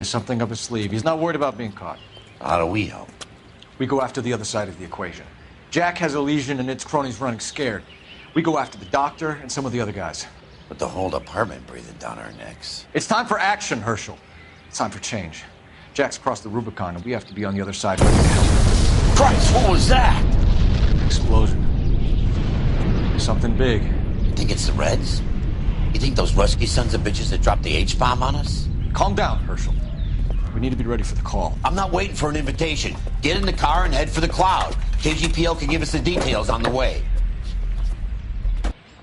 has something up his sleeve. He's not worried about being caught. How do we help? We go after the other side of the equation. Jack has a legion and its cronies running scared. We go after the doctor and some of the other guys. With the whole department breathing down our necks. It's time for action, Herschel. It's time for change. Jack's crossed the Rubicon, and we have to be on the other side ready to help. Christ, what was that? Explosion. Something big. You think it's the Reds? You think those Rusky sons of bitches that dropped the H-bomb on us? Calm down, Herschel. We need to be ready for the call. I'm not waiting for an invitation. Get in the car and head for the cloud. KGPL can give us the details on the way.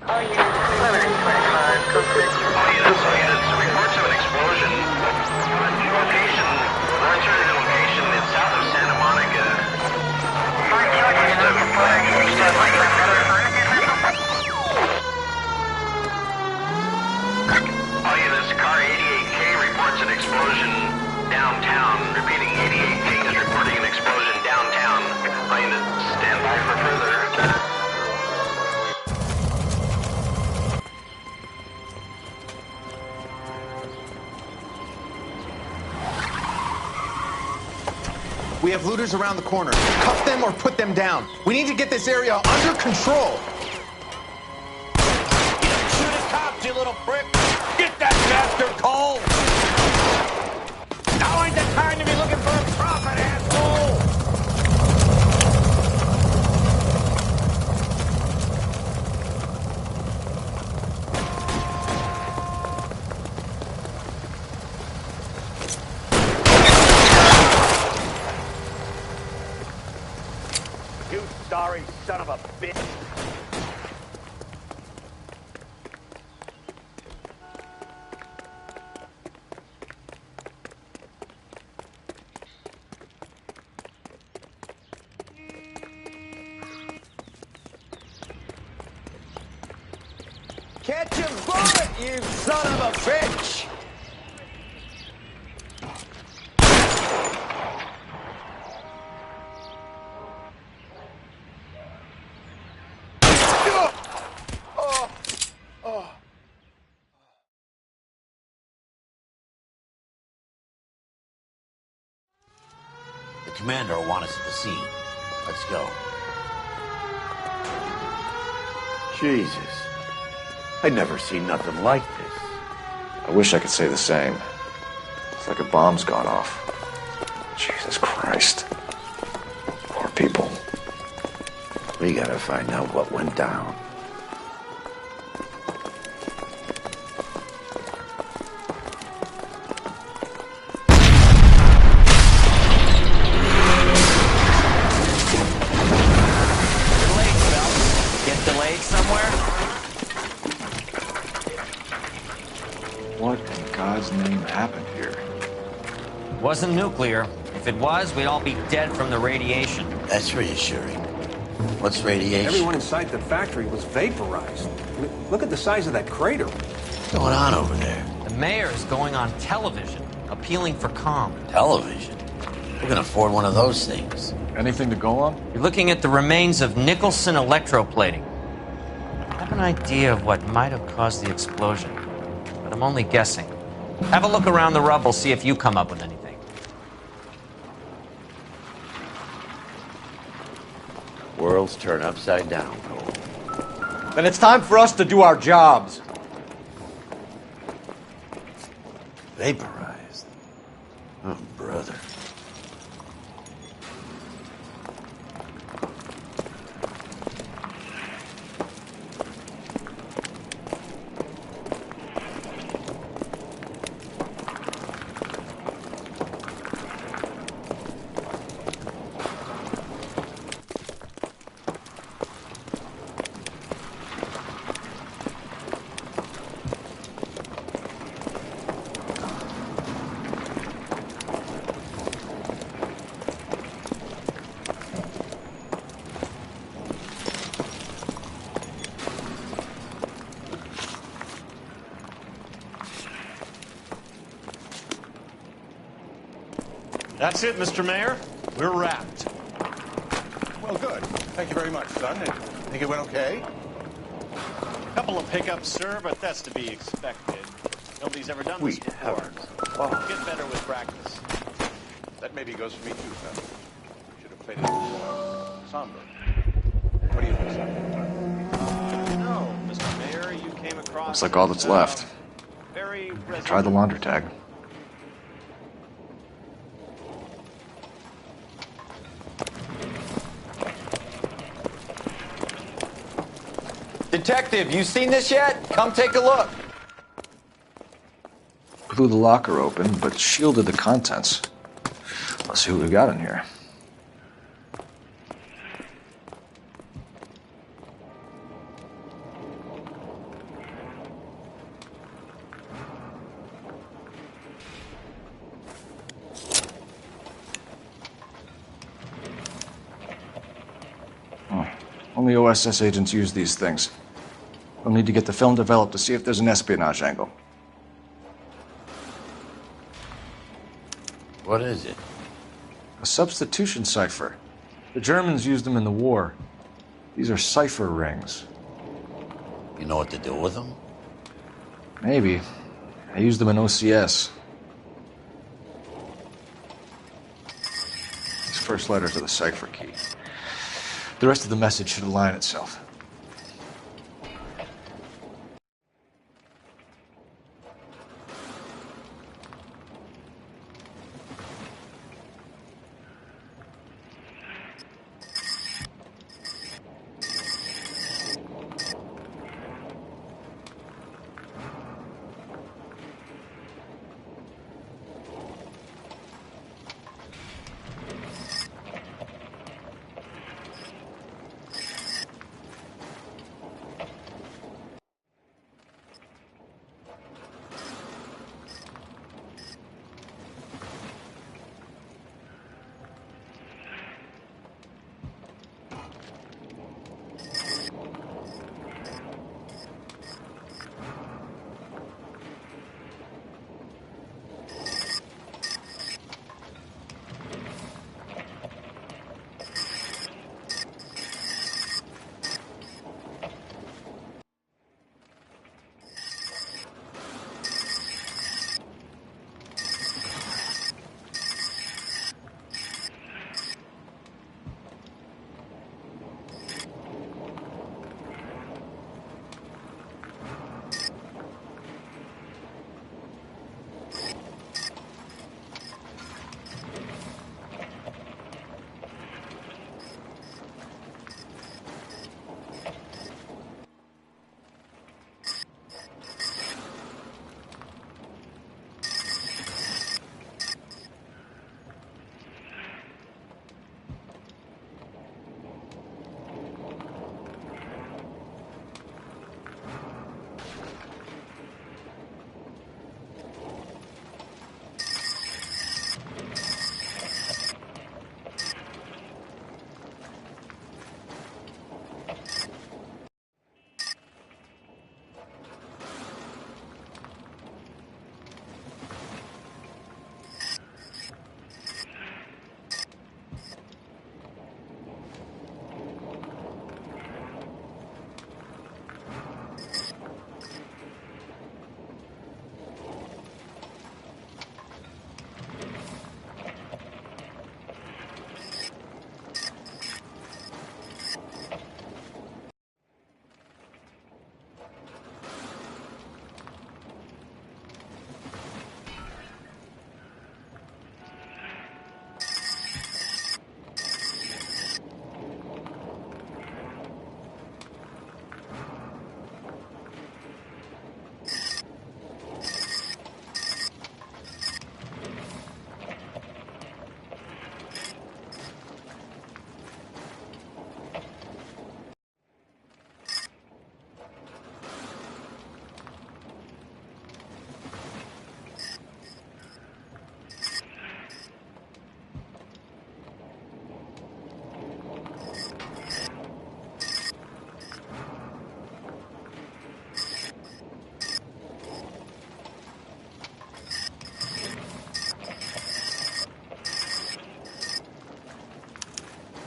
All units, reports of an explosion. Location, alternative location is south of Santa Monica. All units, car 88K reports an explosion downtown. Repeating, 88K is reporting an explosion downtown. All units, stand by for further. We have looters around the corner. Cuff them or put them down. We need to get this area under control. Shoot his cops, you little prick! Get that bastard cold! Now ain't the time to be looking for a profit, asshole! You sorry son of a bitch! Catch a bullet, you son of a bitch! The commander will want us at the scene. Let's go. Jesus. I'd never seen nothing like this. I wish I could say the same. It's like a bomb's gone off. Jesus Christ. Poor people. We gotta find out what went down. What in God's name happened here? Wasn't nuclear. If it was, we'd all be dead from the radiation. That's reassuring. What's radiation? Everyone inside the factory was vaporized. I mean, look at the size of that crater. What's going on over there? The mayor is going on television, appealing for calm. Television? Who can afford one of those things? Anything to go on? You're looking at the remains of Nicholson electroplating. I have an idea of what might have caused the explosion, but I'm only guessing. Have a look around the rubble, see if you come up with anything. Worlds turn upside down, Cole. Then it's time for us to do our jobs. Vaporized. Oh, brother. That's it, Mr. Mayor. We're wrapped. Well, good. Thank you very much, son. I think it went okay. Couple of hiccups, sir, but that's to be expected. Nobody's ever done this before. Heavens. Get better with practice. That maybe goes for me too, son. Should have played it somber. What do you think, son? No, Mr. Mayor, you came across. Looks like all that's left. Very Try the laundry tag. Detective, you seen this yet? Come take a look. Blew the locker open, but shielded the contents. Let's see what we got in here. Only OSS agents use these things. We'll need to get the film developed to see if there's an espionage angle. What is it? A substitution cipher. The Germans used them in the war. These are cipher rings. You know what to do with them? Maybe. I used them in OCS. These first letters are the cipher key. The rest of the message should align itself.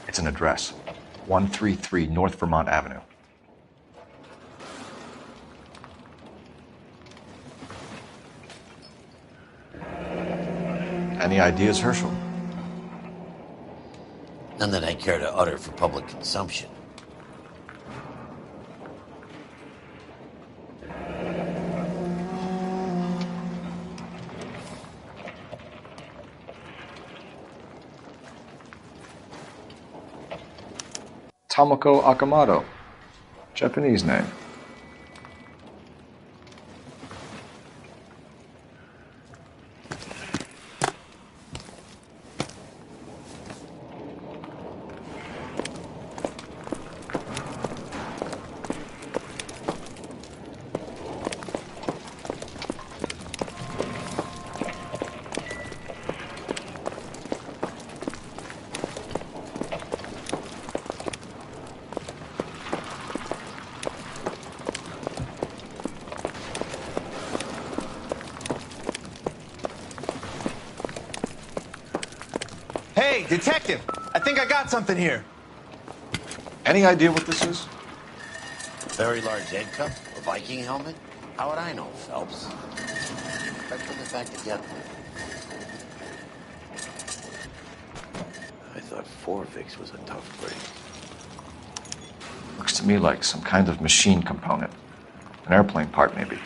It's an address. 133 North Vermont Avenue. Any ideas, Herschel? None that I care to utter for public consumption. Tomoko Akamoto. Japanese name. Hey, detective! I think I got something here. Any idea what this is? Very large egg cup? A Viking helmet? How would I know, Phelps? I put it back together. I thought Forvix was a tough break. Looks to me like some kind of machine component. An airplane part, maybe.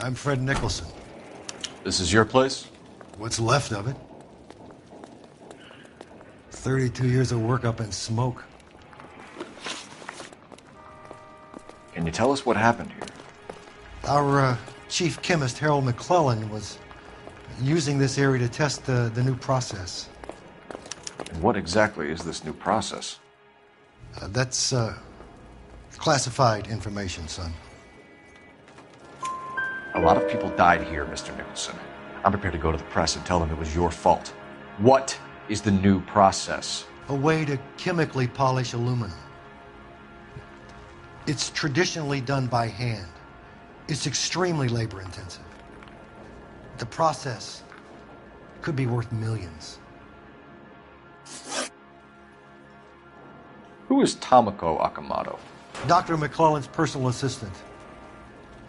I'm Fred Nicholson. This is your place? What's left of it. 32 years of work up in smoke. Can you tell us what happened here? Our chief chemist, Harold McClellan, was using this area to test the new process. And what exactly is this new process? That's classified information, son. A lot of people died here, Mr. Nicholson. I'm prepared to go to the press and tell them it was your fault. What is the new process? A way to chemically polish aluminum. It's traditionally done by hand. It's extremely labor intensive. The process could be worth millions. Who is Tomoko Akamoto? Dr. McClellan's personal assistant.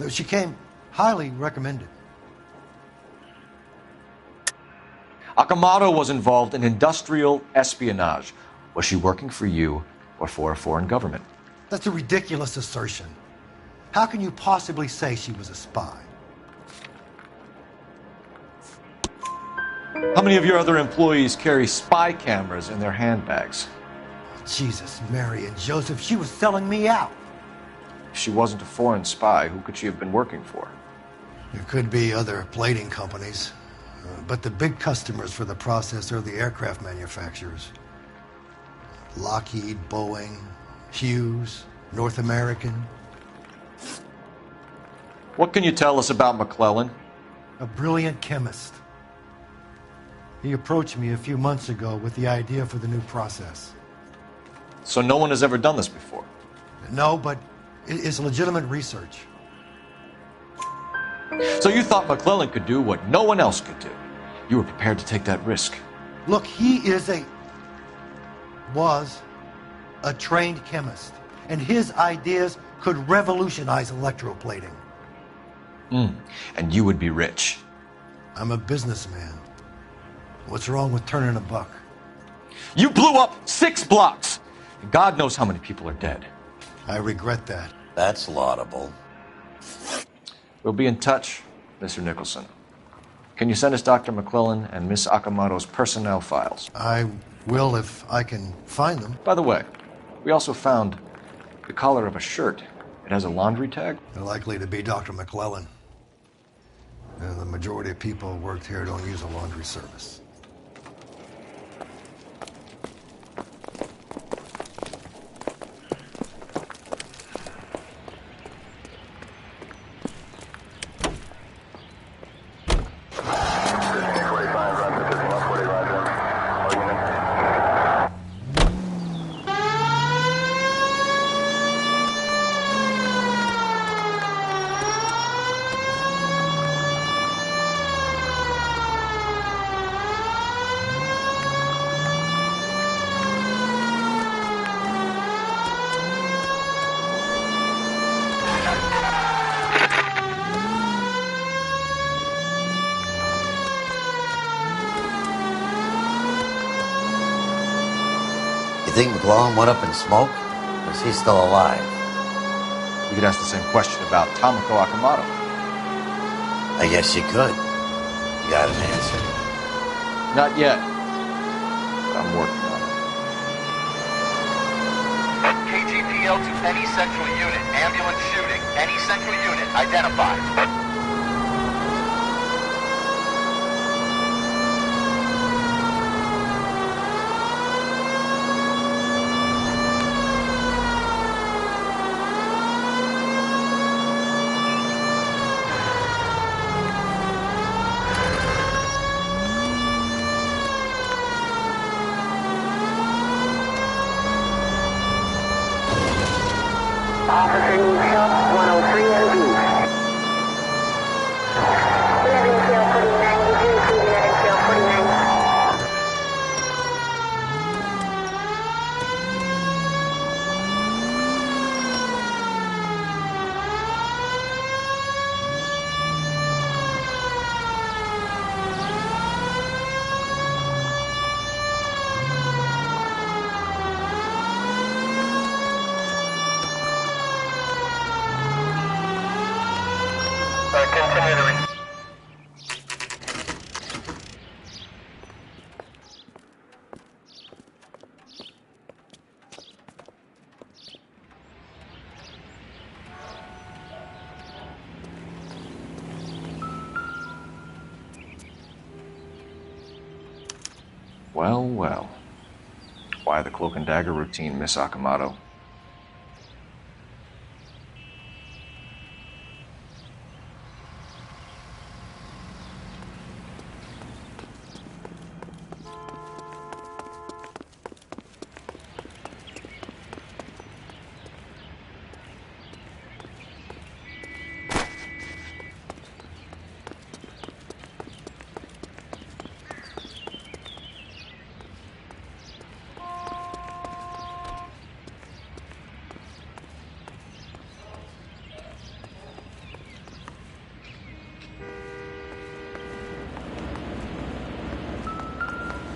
She came highly recommended. Akamoto was involved in industrial espionage. Was she working for you or for a foreign government? That's a ridiculous assertion. How can you possibly say she was a spy? How many of your other employees carry spy cameras in their handbags? Jesus, Mary, and Joseph, she was selling me out. If she wasn't a foreign spy, who could she have been working for? There could be other plating companies, but the big customers for the process are the aircraft manufacturers. Lockheed, Boeing, Hughes, North American. What can you tell us about McClellan? A brilliant chemist. He approached me a few months ago with the idea for the new process. So no one has ever done this before? No, but it's legitimate research. So you thought McClellan could do what no one else could do? You were prepared to take that risk? Look, he was a trained chemist, and his ideas could revolutionize electroplating. And you would be rich? I'm a businessman. What's wrong with turning a buck? You blew up 6 blocks! And God knows how many people are dead. I regret that. That's laudable. We'll be in touch, Mr. Nicholson. Can you send us Dr. McClellan and Miss Akamoto's personnel files? I will if I can find them. By the way, we also found the collar of a shirt It has a laundry tag? They're likely to be Dr. McClellan. And the majority of people who worked here don't use a laundry service. You think McClellan went up in smoke? Or is he still alive? You could ask the same question about Tomoko Akamoto. I guess you could. You got an answer? Not yet. But I'm working on it. KGPL to any central unit. Ambulance shooting. Any central unit identified. Officer needs help, 103 and B. 11 kill 49, if you receive 11 kill 49. Continue to Well, well. Why the cloak and dagger routine, Miss Akamoto?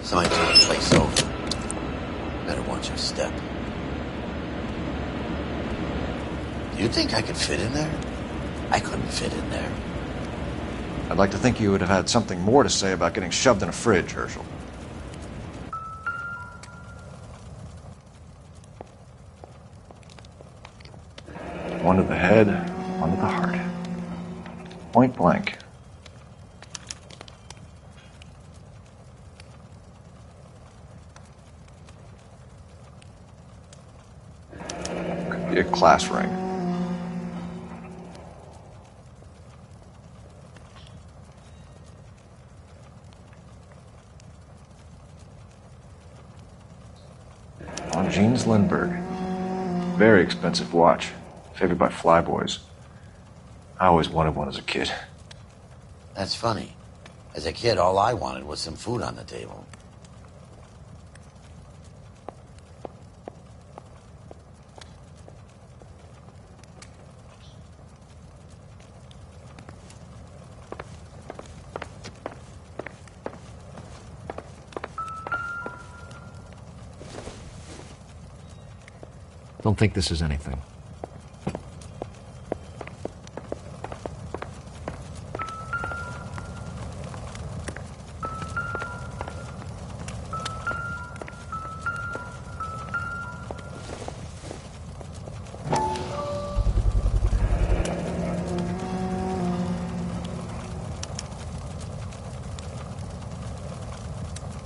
Somebody took the place over. Better watch your step. Do you think I could fit in there? I couldn't fit in there. I'd like to think you would have had something more to say about getting shoved in a fridge, Herschel. One to the head, one to the heart. Point blank. Could be a class ring. On Jeans Lindbergh. Very expensive watch. Favored by flyboys. I always wanted one as a kid. That's funny. As a kid, all I wanted was some food on the table. Don't think this is anything.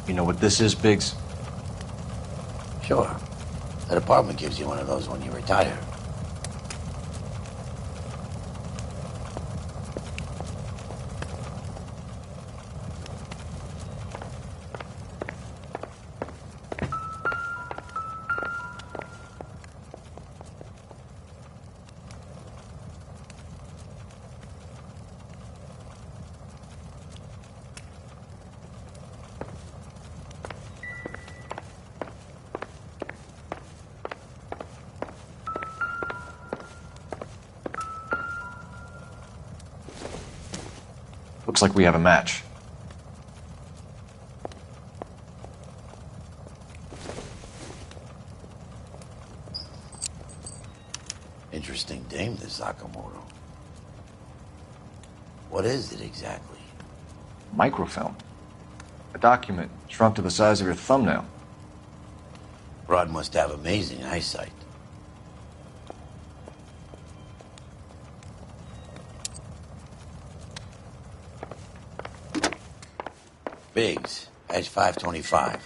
You know what this is, Biggs? Sure. That apartment gives you one of those when you retire. Looks like we have a match. Interesting dame, this Sakamoto. What is it exactly? Microfilm. A document shrunk to the size of your thumbnail. Broad must have amazing eyesight. Biggs, Edge 525.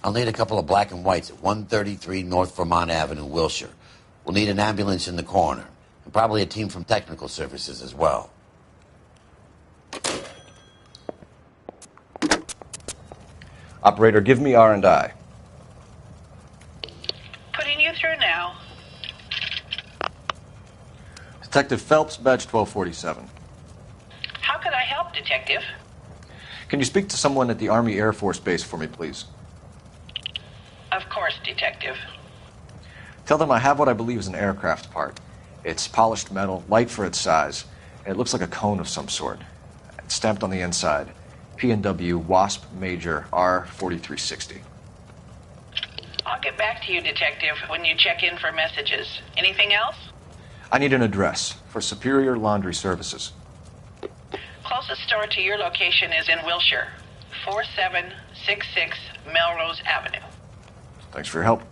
I'll need a couple of black and whites at 133 North Vermont Avenue, Wilshire. We'll need an ambulance in the corner, and probably a team from technical services as well. Operator, give me R&I. Putting you through now. Detective Phelps, badge 1247. How could I help, Detective? Can you speak to someone at the Army Air Force Base for me, please? Of course, Detective. Tell them I have what I believe is an aircraft part. It's polished metal, light for its size, and it looks like a cone of some sort. It's stamped on the inside. P&W Wasp Major R4360. I'll get back to you, Detective, when you check in for messages. Anything else? I need an address for Superior Laundry Services. Closest store to your location is in Wilshire, 4766 Melrose Avenue. Thanks for your help.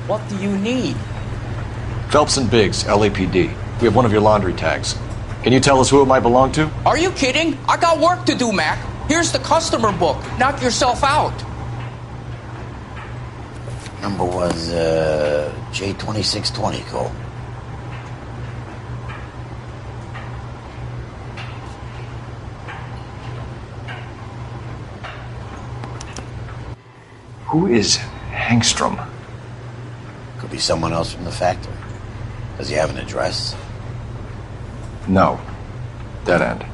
What do you need? Phelps and Biggs, LAPD. We have one of your laundry tags. Can you tell us who it might belong to? Are you kidding? I got work to do, Mac. Here's the customer book. Knock yourself out. Number was J2620, Cole. Who is Hangstrom? Could be someone else from the factory. Does he have an address? No. Dead end.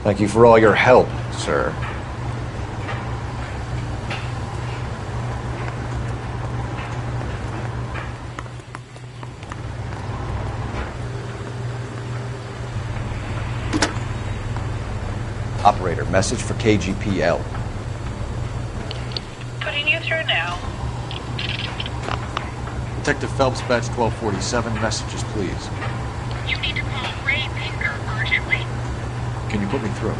Thank you for all your help, sir. Operator, message for KGPL. Putting you through now. Detective Phelps, badge 1247. Messages, please. You need to call Ray Pinker urgently. Can you put me through?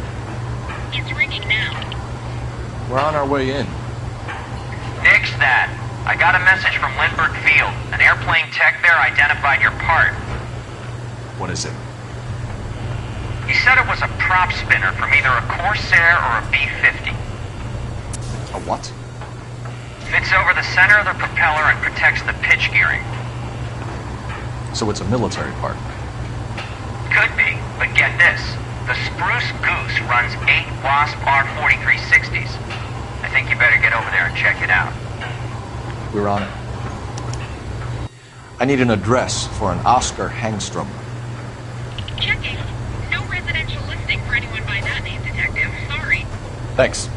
It's ringing now. We're on our way in. Nix that. I got a message from Lindbergh Field. An airplane tech there identified your part. What is it? He said it was a prop spinner from either a Corsair or a B-50. A what? Fits over the center of the propeller and protects the pitch gearing. So it's a military part. Could be, but get this. The Spruce Goose runs 8 Wasp R4360s. I think you better get over there and check it out. We're on it. I need an address for an Oscar Hangstrom. Checking. No residential listing for anyone by that name, Detective. Sorry. Thanks.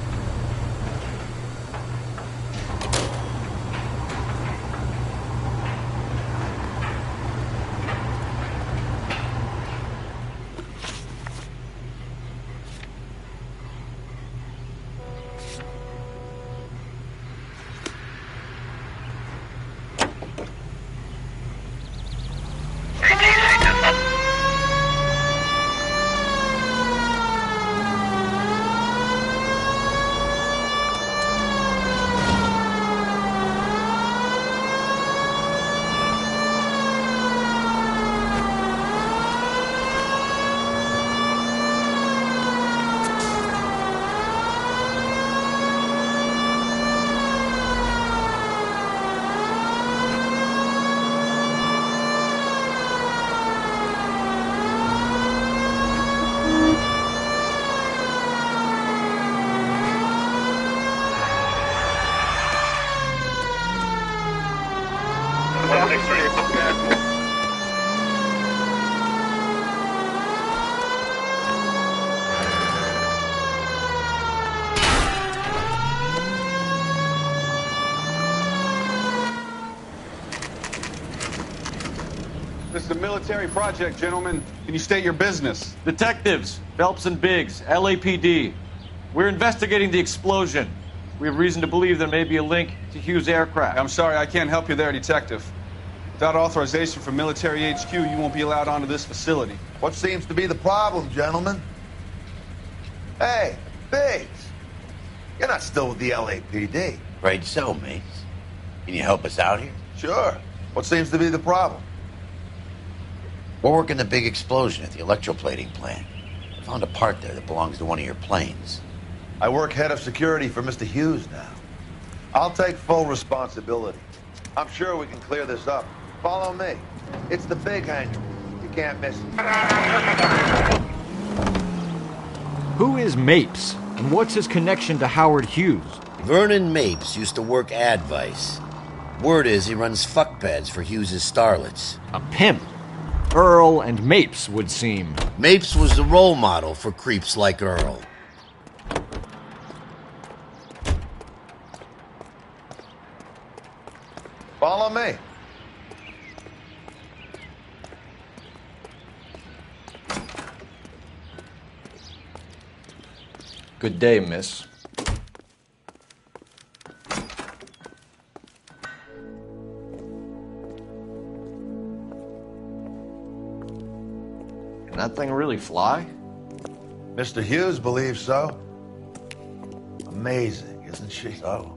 This is a military project, gentlemen. Can you state your business? Detectives, Phelps and Biggs, LAPD. We're investigating the explosion. We have reason to believe there may be a link to Hughes' aircraft. I'm sorry, I can't help you there, Detective. Without authorization from military HQ, you won't be allowed onto this facility. What seems to be the problem, gentlemen? Hey, Biggs. You're not still with the LAPD. Right so, mates. Can you help us out here? Sure. What seems to be the problem? We're working the big explosion at the electroplating plant. I found a part there that belongs to one of your planes. I work head of security for Mr. Hughes now. I'll take full responsibility. I'm sure we can clear this up. Follow me. It's the big hangar. You can't miss it. Who is Mapes, and what's his connection to Howard Hughes? Vernon Mapes used to work Advice. Word is he runs fuck pads for Hughes' starlets. A pimp. Earl and Mapes would seem. Mapes was the role model for creeps like Earl. Follow me. Good day, miss. Can that thing really fly? Mr. Hughes believes so. Amazing, isn't she? So.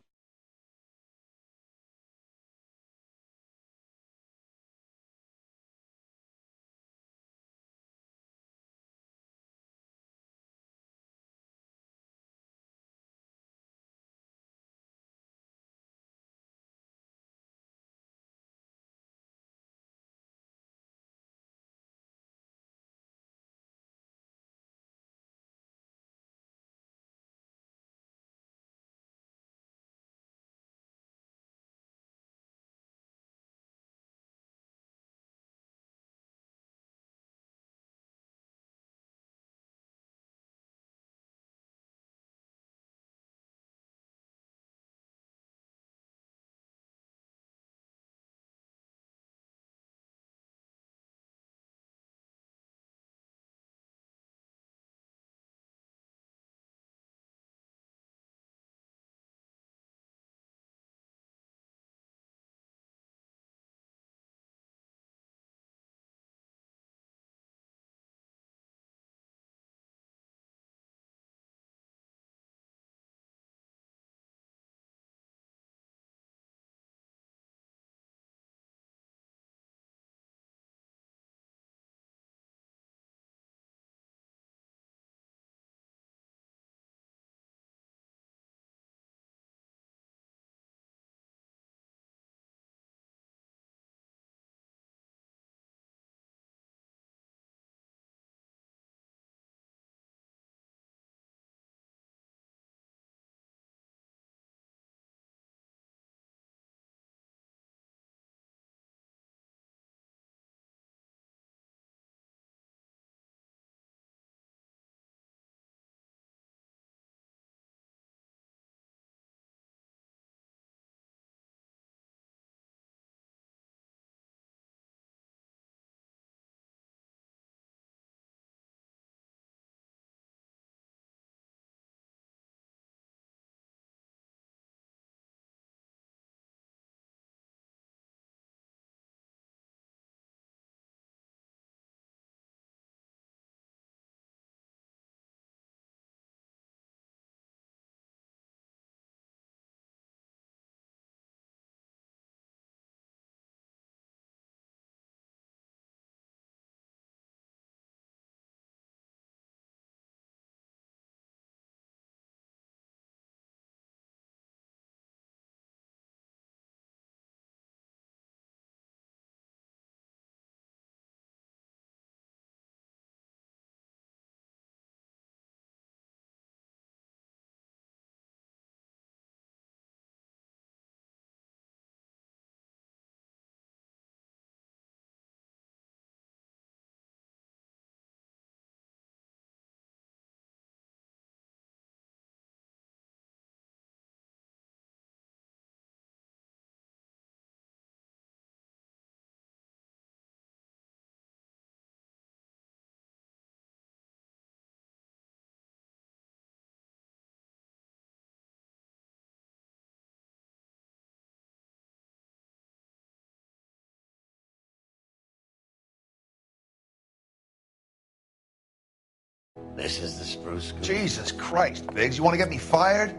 This is the spruce goose. Jesus Christ, Biggs, you want to get me fired?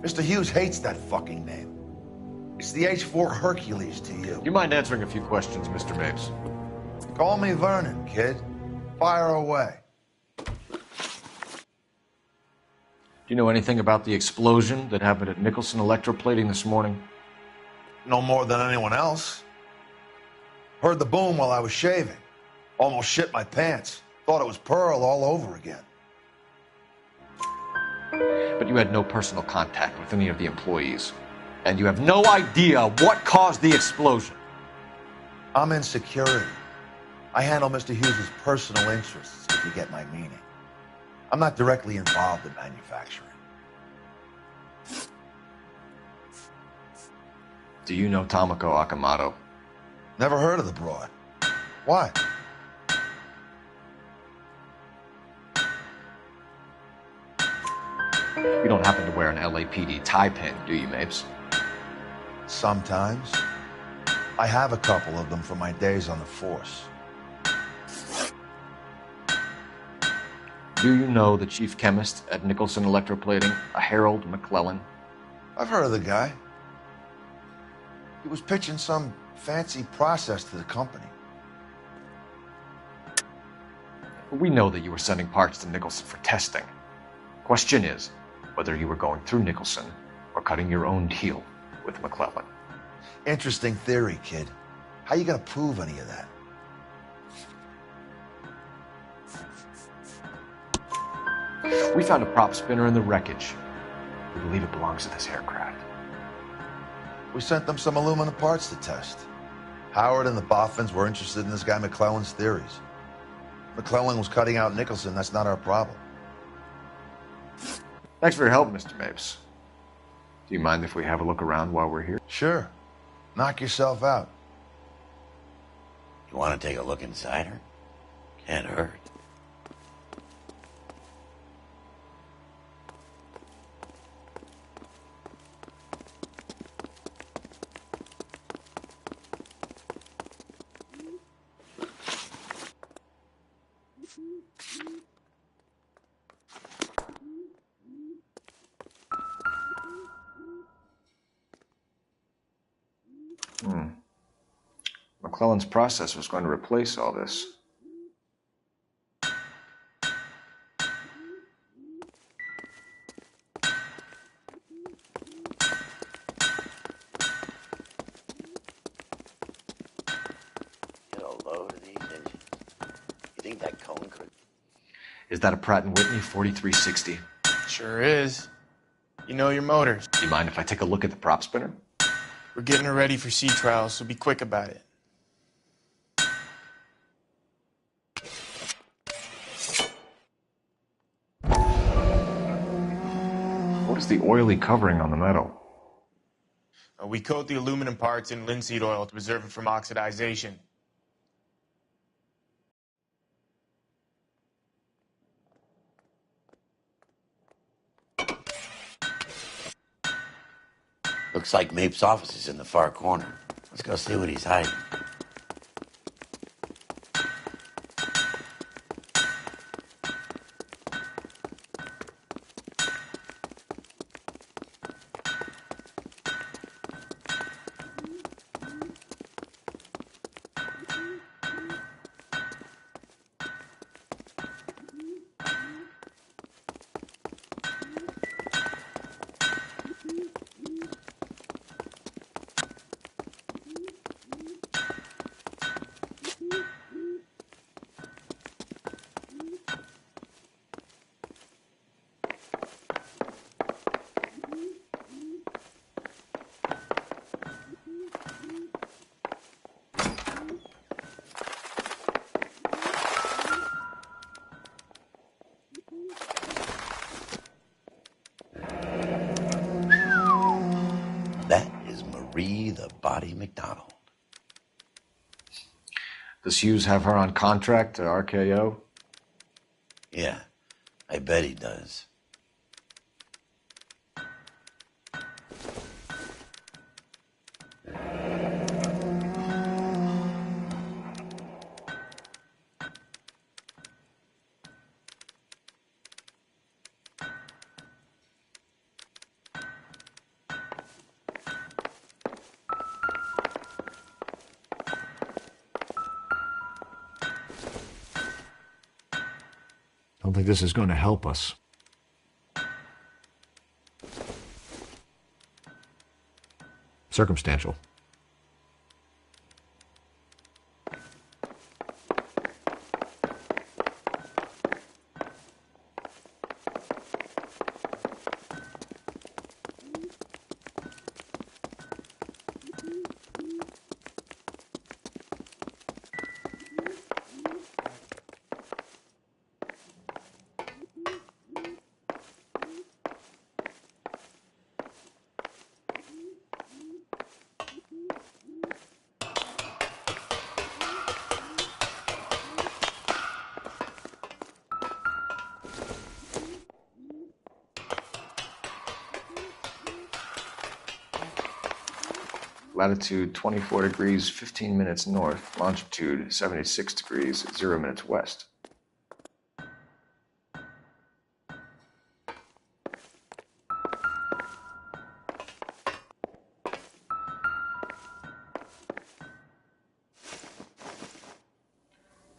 Mr. Hughes hates that fucking name. It's the H-4 Hercules to you. You mind answering a few questions, Mr. Mapes? Call me Vernon, kid. Fire away. Do you know anything about the explosion that happened at Nicholson Electroplating this morning? No more than anyone else. Heard the boom while I was shaving. Almost shit my pants. Thought it was Pearl all over again. But you had no personal contact with any of the employees. And you have no idea what caused the explosion. I'm in security. I handle Mr. Hughes' personal interests, if you get my meaning. I'm not directly involved in manufacturing. Do you know Tomoko Akamoto? Never heard of the broad. Why? You don't happen to wear an LAPD tie pin, do you, Mapes? Sometimes. I have a couple of them from my days on the force. Do you know the chief chemist at Nicholson Electroplating, a Harold McClellan? I've heard of the guy. He was pitching some fancy process to the company. We know that you were sending parts to Nicholson for testing. Question is whether you were going through Nicholson or cutting your own deal with McClellan. Interesting theory, kid. How you gonna prove any of that? We found a prop spinner in the wreckage. We believe it belongs to this aircraft. We sent them some aluminum parts to test. Howard and the Boffins were interested in this guy McClellan's theories. McClellan was cutting out Nicholson. That's not our problem. Thanks for your help, Mr. Mapes. Do you mind if we have a look around while we're here? Sure. Knock yourself out. You want to take a look inside her? Can't hurt. McClellan's process was going to replace all this. Get a load of these engines. You think that cone could... Is that a Pratt & Whitney 4360? Sure is. You know your motors. Do you mind if I take a look at the prop spinner? We're getting her ready for sea trials, so be quick about it. What is the oily covering on the metal? We coat the aluminum parts in linseed oil to preserve it from oxidization. Looks like Mapes' office is in the far corner. Let's go see what he's hiding. The Body McDonald. Does Hughes have her on contract to RKO? Yeah, I bet he does. Don't think this is going to help us. Circumstantial. Latitude 24 degrees, 15 minutes north. Longitude 76 degrees, 0 minutes west.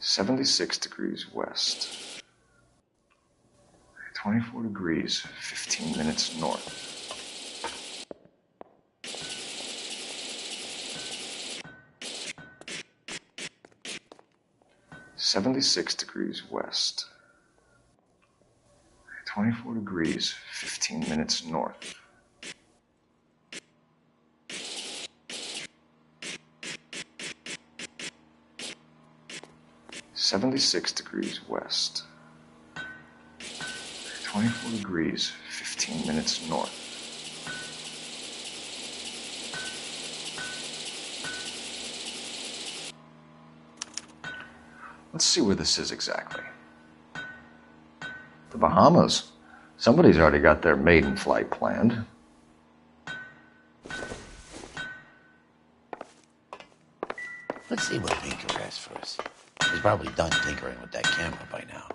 (76°W). 24 degrees, 15 minutes north. (76°W). 24 degrees, 15 minutes north. (76°W). 24 degrees, 15 minutes north. Let's see where this is exactly. The Bahamas. Somebody's already got their maiden flight planned. Let's see what Pinker has for us. He's probably done tinkering with that camera by now.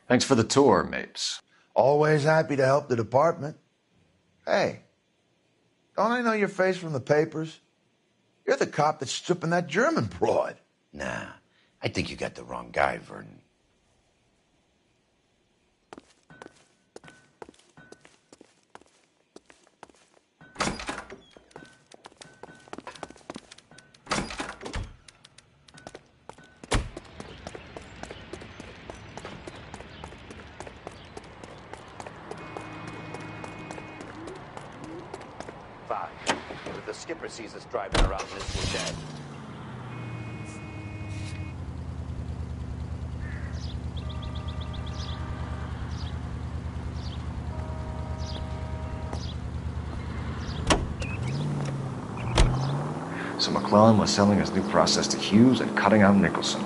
Thanks for the tour, Mapes. Always happy to help the department. Hey, don't I know your face from the papers? You're the cop that's stripping that German broad. Nah, I think you got the wrong guy, Vernon. The skipper sees us driving around this, we're dead. So McClellan was selling his new process to Hughes and cutting out Nicholson.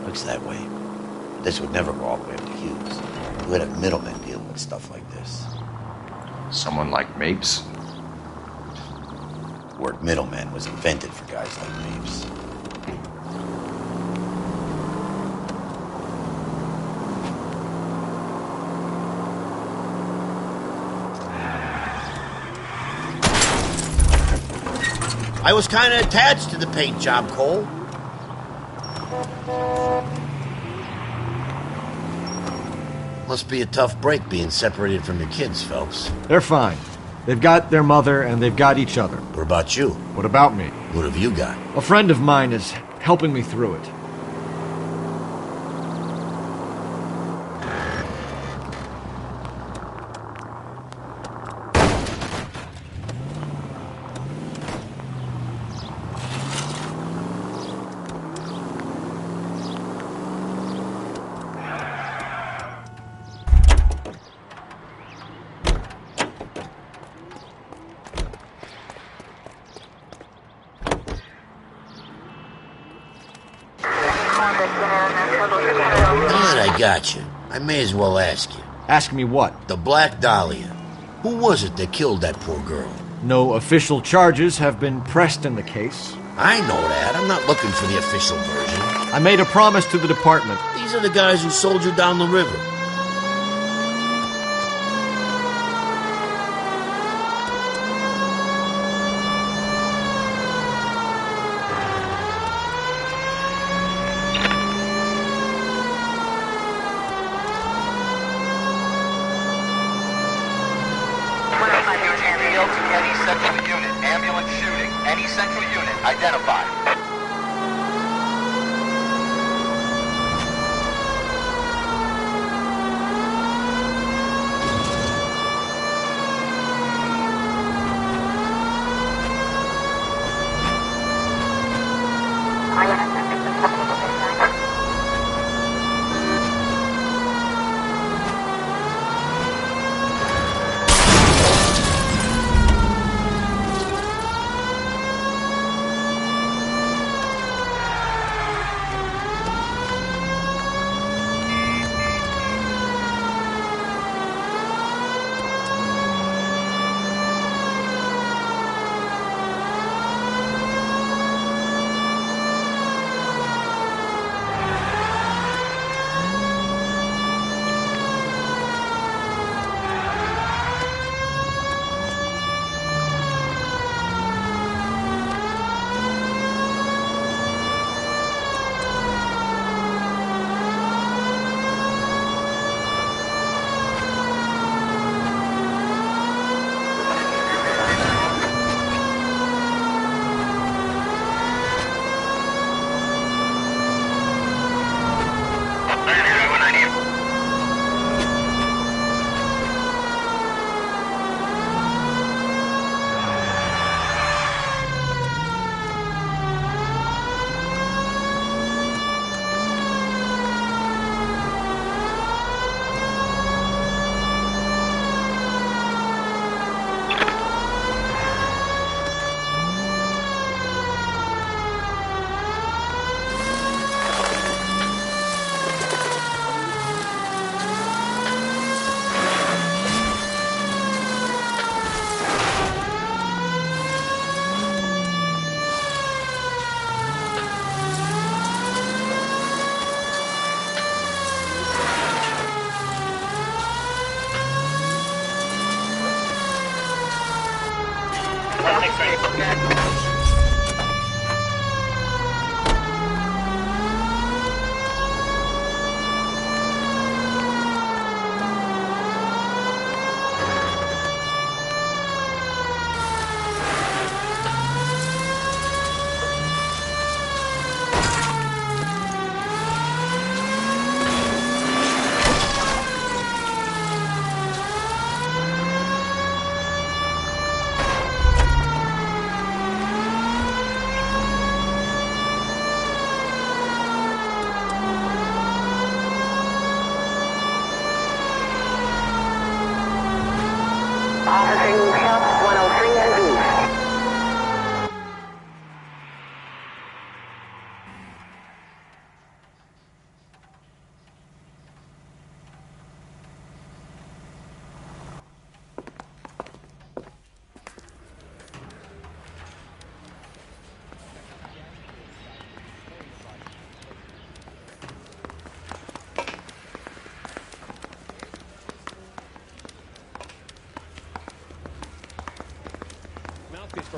Looks that way. This would never go all the way up to Hughes. You would have middlemen dealing with stuff like this. Someone like Mapes? The word middleman was invented for guys like Mapes. I was kind of attached to the paint job, Cole. Must be a tough break being separated from your kids, Phelps. They're fine. They've got their mother and they've got each other. What about you? What about me? What have you got? A friend of mine is helping me through it. I got you. I may as well ask you. Ask me what? The Black Dahlia. Who was it that killed that poor girl? No official charges have been pressed in the case. I know that. I'm not looking for the official version. I made a promise to the department. These are the guys who sold you down the river. Any central unit, ambulance shooting. Any central unit, identified.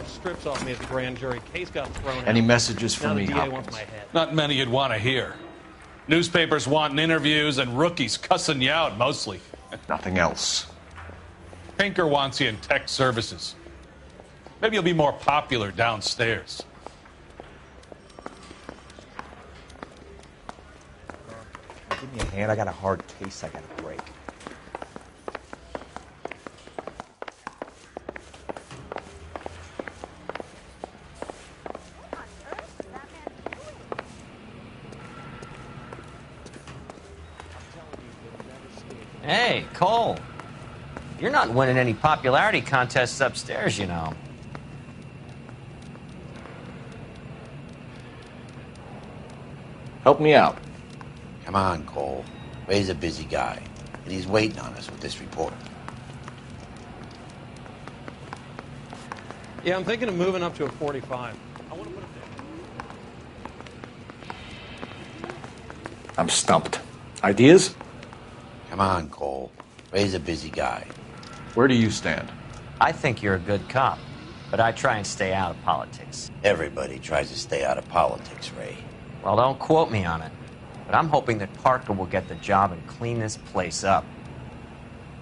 Strips off me at the grand jury. Case got thrown out. Any messages for Now me, the DA Hopkins? wants my head. Not many you'd want to hear. Newspapers wanting interviews and rookies cussing you out, mostly. Nothing else. Pinker wants you in tech services. Maybe you'll be more popular downstairs. Give me a hand. I got a hard case I gotta break. Hey, Cole. You're not winning any popularity contests upstairs, you know. Help me out. Come on, Cole. Ray's a busy guy, and he's waiting on us with this report. Yeah, I'm thinking of moving up to a 45. I want to put it I'm stumped. Ideas? Come on, Cole. Ray's a busy guy. Where do you stand? I think you're a good cop, but I try and stay out of politics. Everybody tries to stay out of politics, Ray. Well, don't quote me on it, but I'm hoping that Parker will get the job and clean this place up.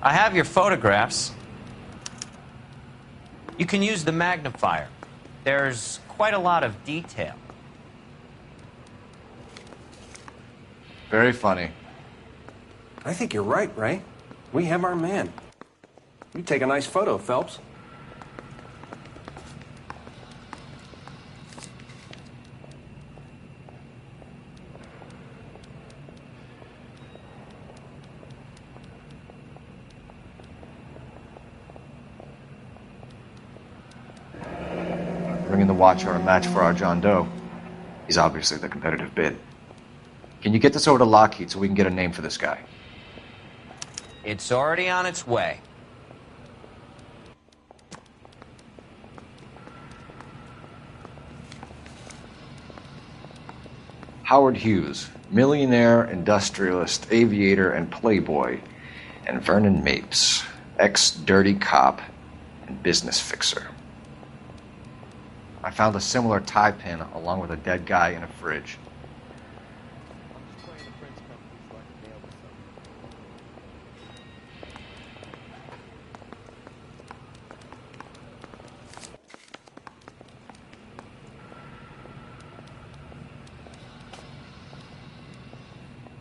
I have your photographs. You can use the magnifier. There's quite a lot of detail. Very funny. I think you're right, Ray. We have our man. You take a nice photo, Phelps. Bringing the Watcher a match for our John Doe. He's obviously the competitive bid. Can you get this over to Lockheed so we can get a name for this guy? It's already on its way. Howard Hughes, millionaire, industrialist, aviator, and playboy, and Vernon Mapes, ex-dirty cop and business fixer. I found a similar tie pin along with a dead guy in a fridge.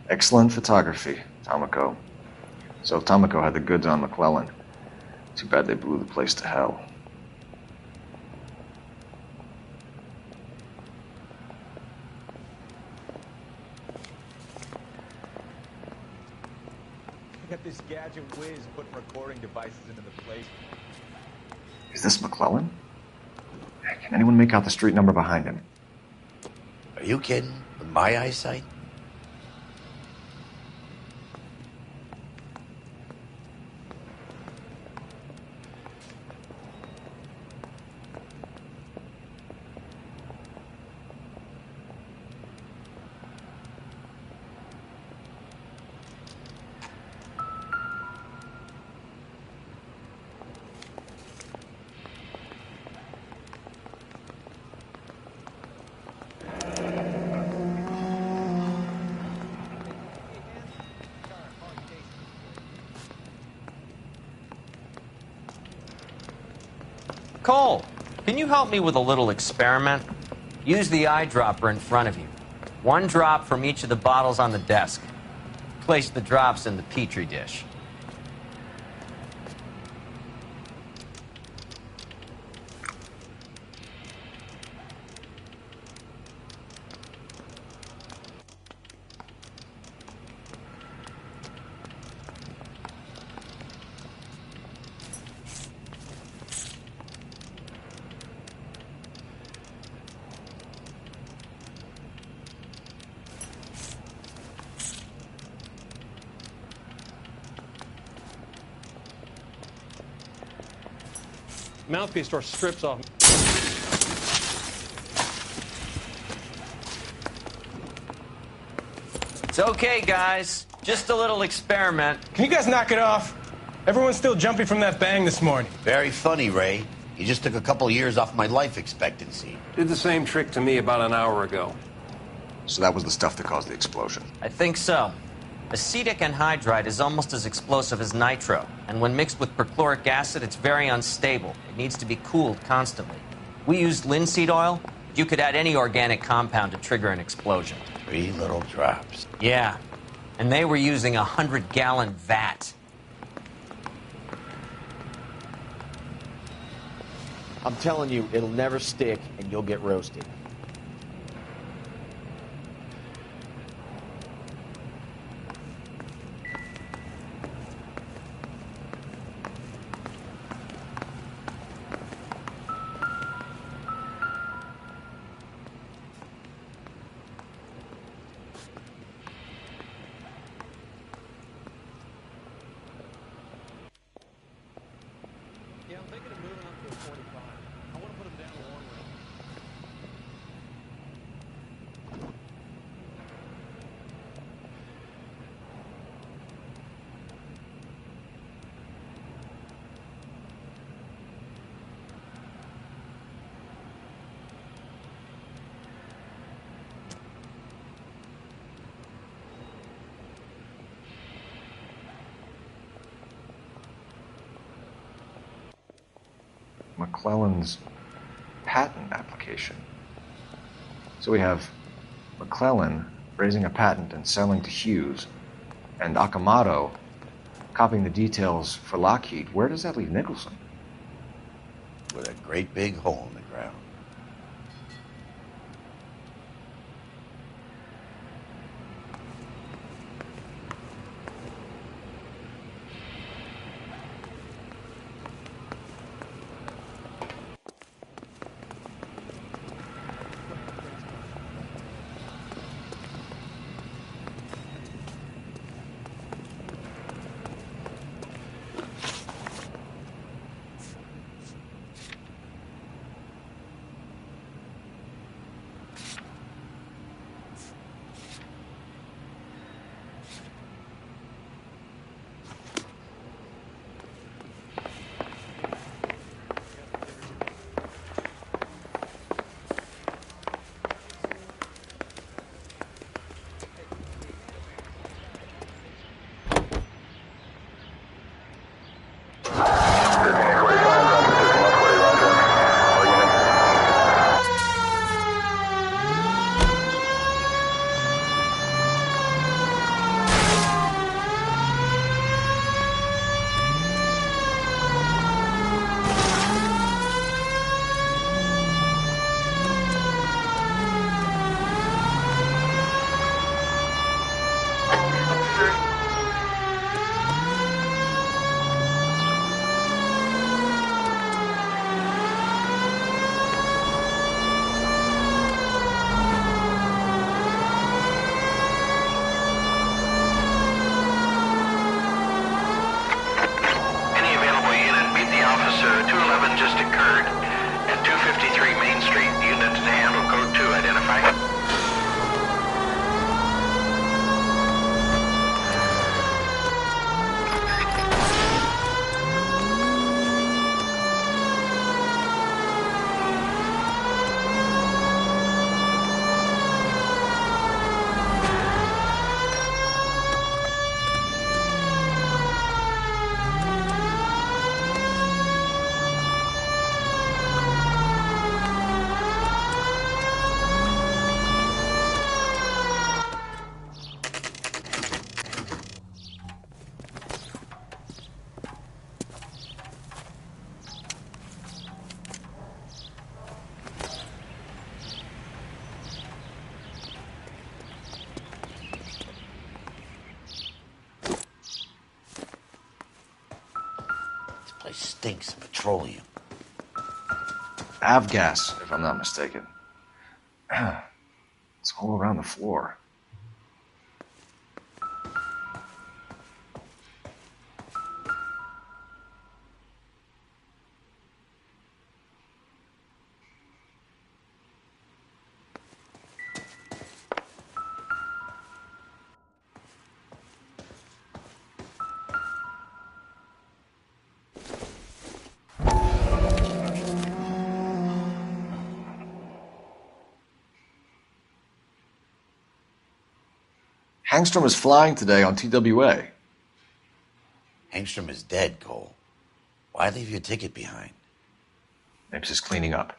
Excellent photography, Tomoko. So Tomoko had the goods on McClellan. Too bad they blew the place to hell. Got this gadget whiz putting recording devices into the place. Is this McClellan? Can anyone make out the street number behind him? Are you kidding? With my eyesight? Cole, can you help me with a little experiment? Use the eyedropper in front of you. One drop from each of the bottles on the desk. Place the drops in the Petri dish. Mouthpiece store strips off. It's okay, guys. Just a little experiment. Can you guys knock it off? Everyone's still jumping from that bang this morning. Very funny, Ray. You just took a couple years off my life expectancy. Did the same trick to me about an hour ago. So that was the stuff that caused the explosion. I think so. Acetic anhydride is almost as explosive as nitro, and when mixed with perchloric acid, it's very unstable. It needs to be cooled constantly. We used linseed oil. You could add any organic compound to trigger an explosion. 3 little drops. Yeah, and they were using a 100-gallon vat. I'm telling you, it'll never stick, and you'll get roasted. Yeah, I'm thinking of moving up to a 45. I want to put them down to one room. McClellan's patent application. So we have McClellan raising a patent and selling to Hughes, and Akamoto copying the details for Lockheed. Where does that leave Nicholson? With a great big hole in the ground. Stinks of petroleum. Avgas, if I'm not mistaken. It's all around the floor. Hangstrom is flying today on TWA. Hangstrom is dead, Cole. Why leave your ticket behind? Mapes is cleaning up.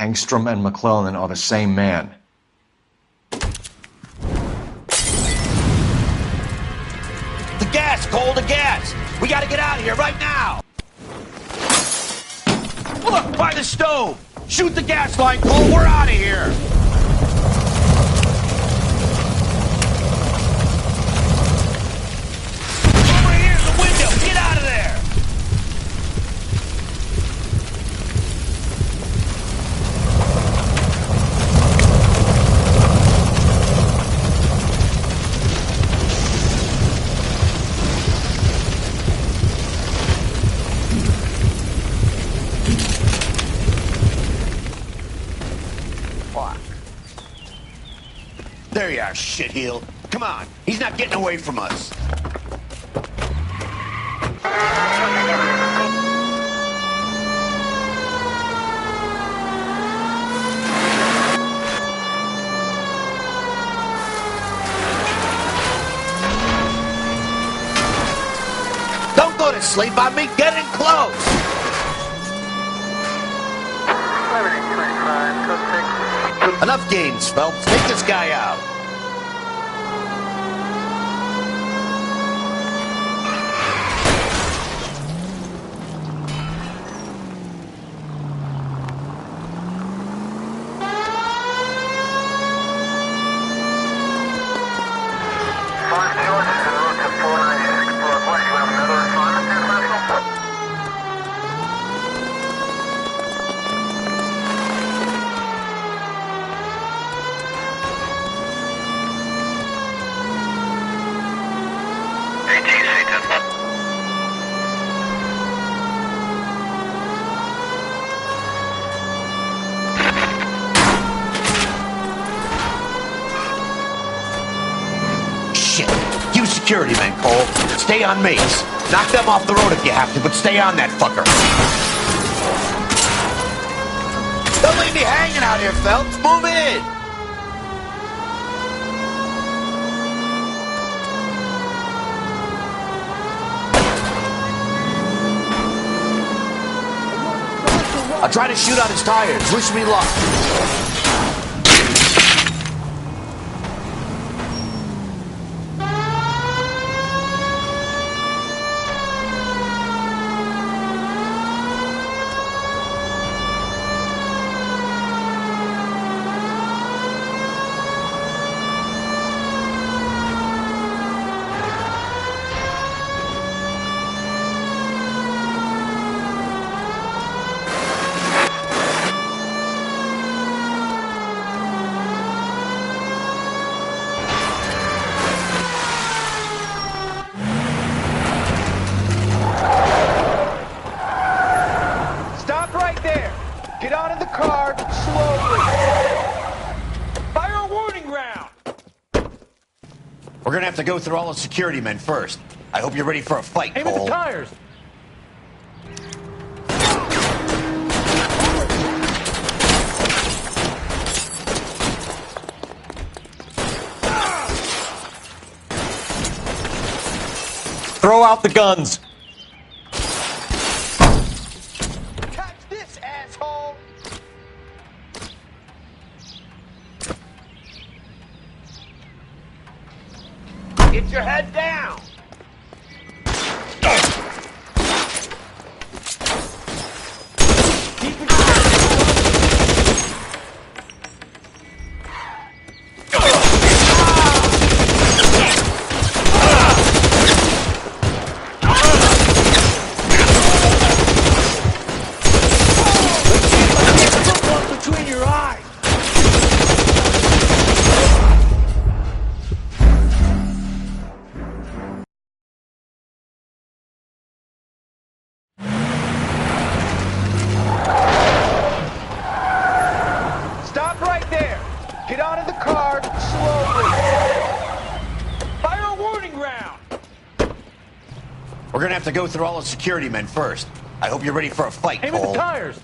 Hangstrom and McClellan are the same man. The gas, Cole, the gas! We gotta get out of here right now! Look, by the stove! Shoot the gas line, Cole, we're out of here! Over here, the window! Get out of there! There you are, shitheel. Come on, he's not getting away from us. Don't go to sleep on me, get in close! 11:25, code 6. Enough games, Phelps. Take this guy out. Security men, Cole. Stay on mates. Knock them off the road if you have to, but stay on that fucker. Don't leave me hanging out here, Phelps. Move in. I'll try to shoot out his tires. Wish me luck. We're gonna have to go through all the security men first. I hope you're ready for a fight, Cole. Aim at the tires! Throw out the guns! Catch this, asshole! Get your head down! Between your eyes! Stop right there! Get out of the car slowly! Fire a warning round! We're gonna have to go through all the security men first. I hope you're ready for a fight, Aim Cole. at the tires!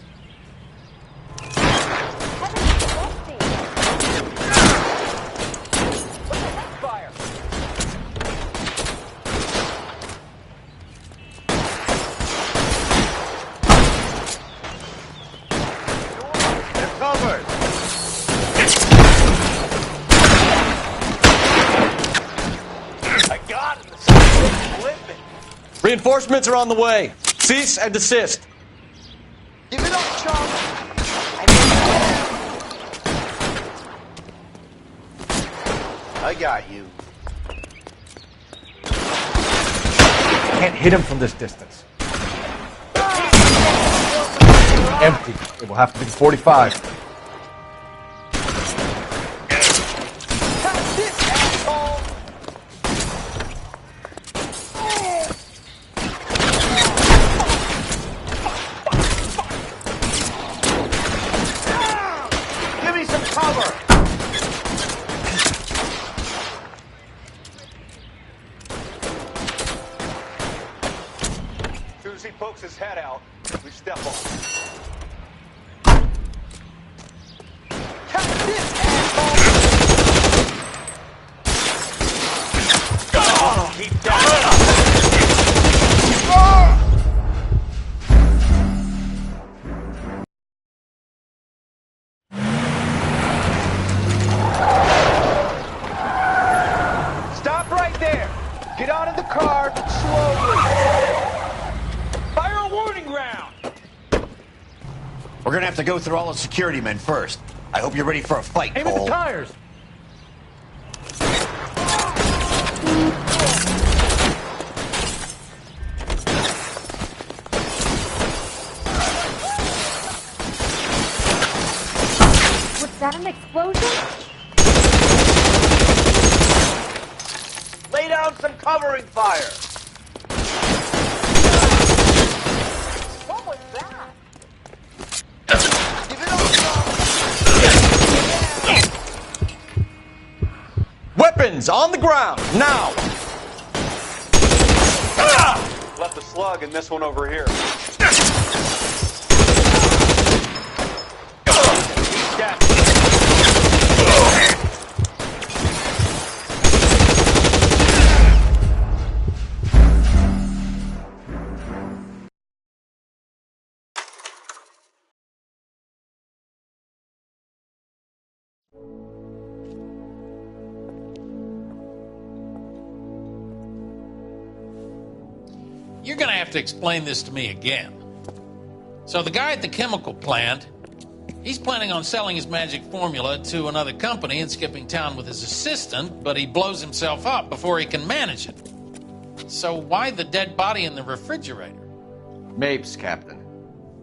Fire! They're coming! Reinforcements are on the way. Cease and desist. Give it up, chum! I got you. Can't hit him from this distance. Empty. It will have to be 45. Give me some cover! As soon as he pokes his head out, we step on him. Keep down. Stop right there! Get out of the car slowly! Fire a warning round! We're gonna have to go through all the security men first. I hope you're ready for a fight, Aim at Cole. the tires. Was that an explosion? Lay down some covering fire! What was that? Give it up, Weapons on the ground, now! Left a slug in this one over here. You're gonna have to explain this to me again. So the guy at the chemical plant, he's planning on selling his magic formula to another company and skipping town with his assistant, but he blows himself up before he can manage it. So why the dead body in the refrigerator? Mapes, Captain.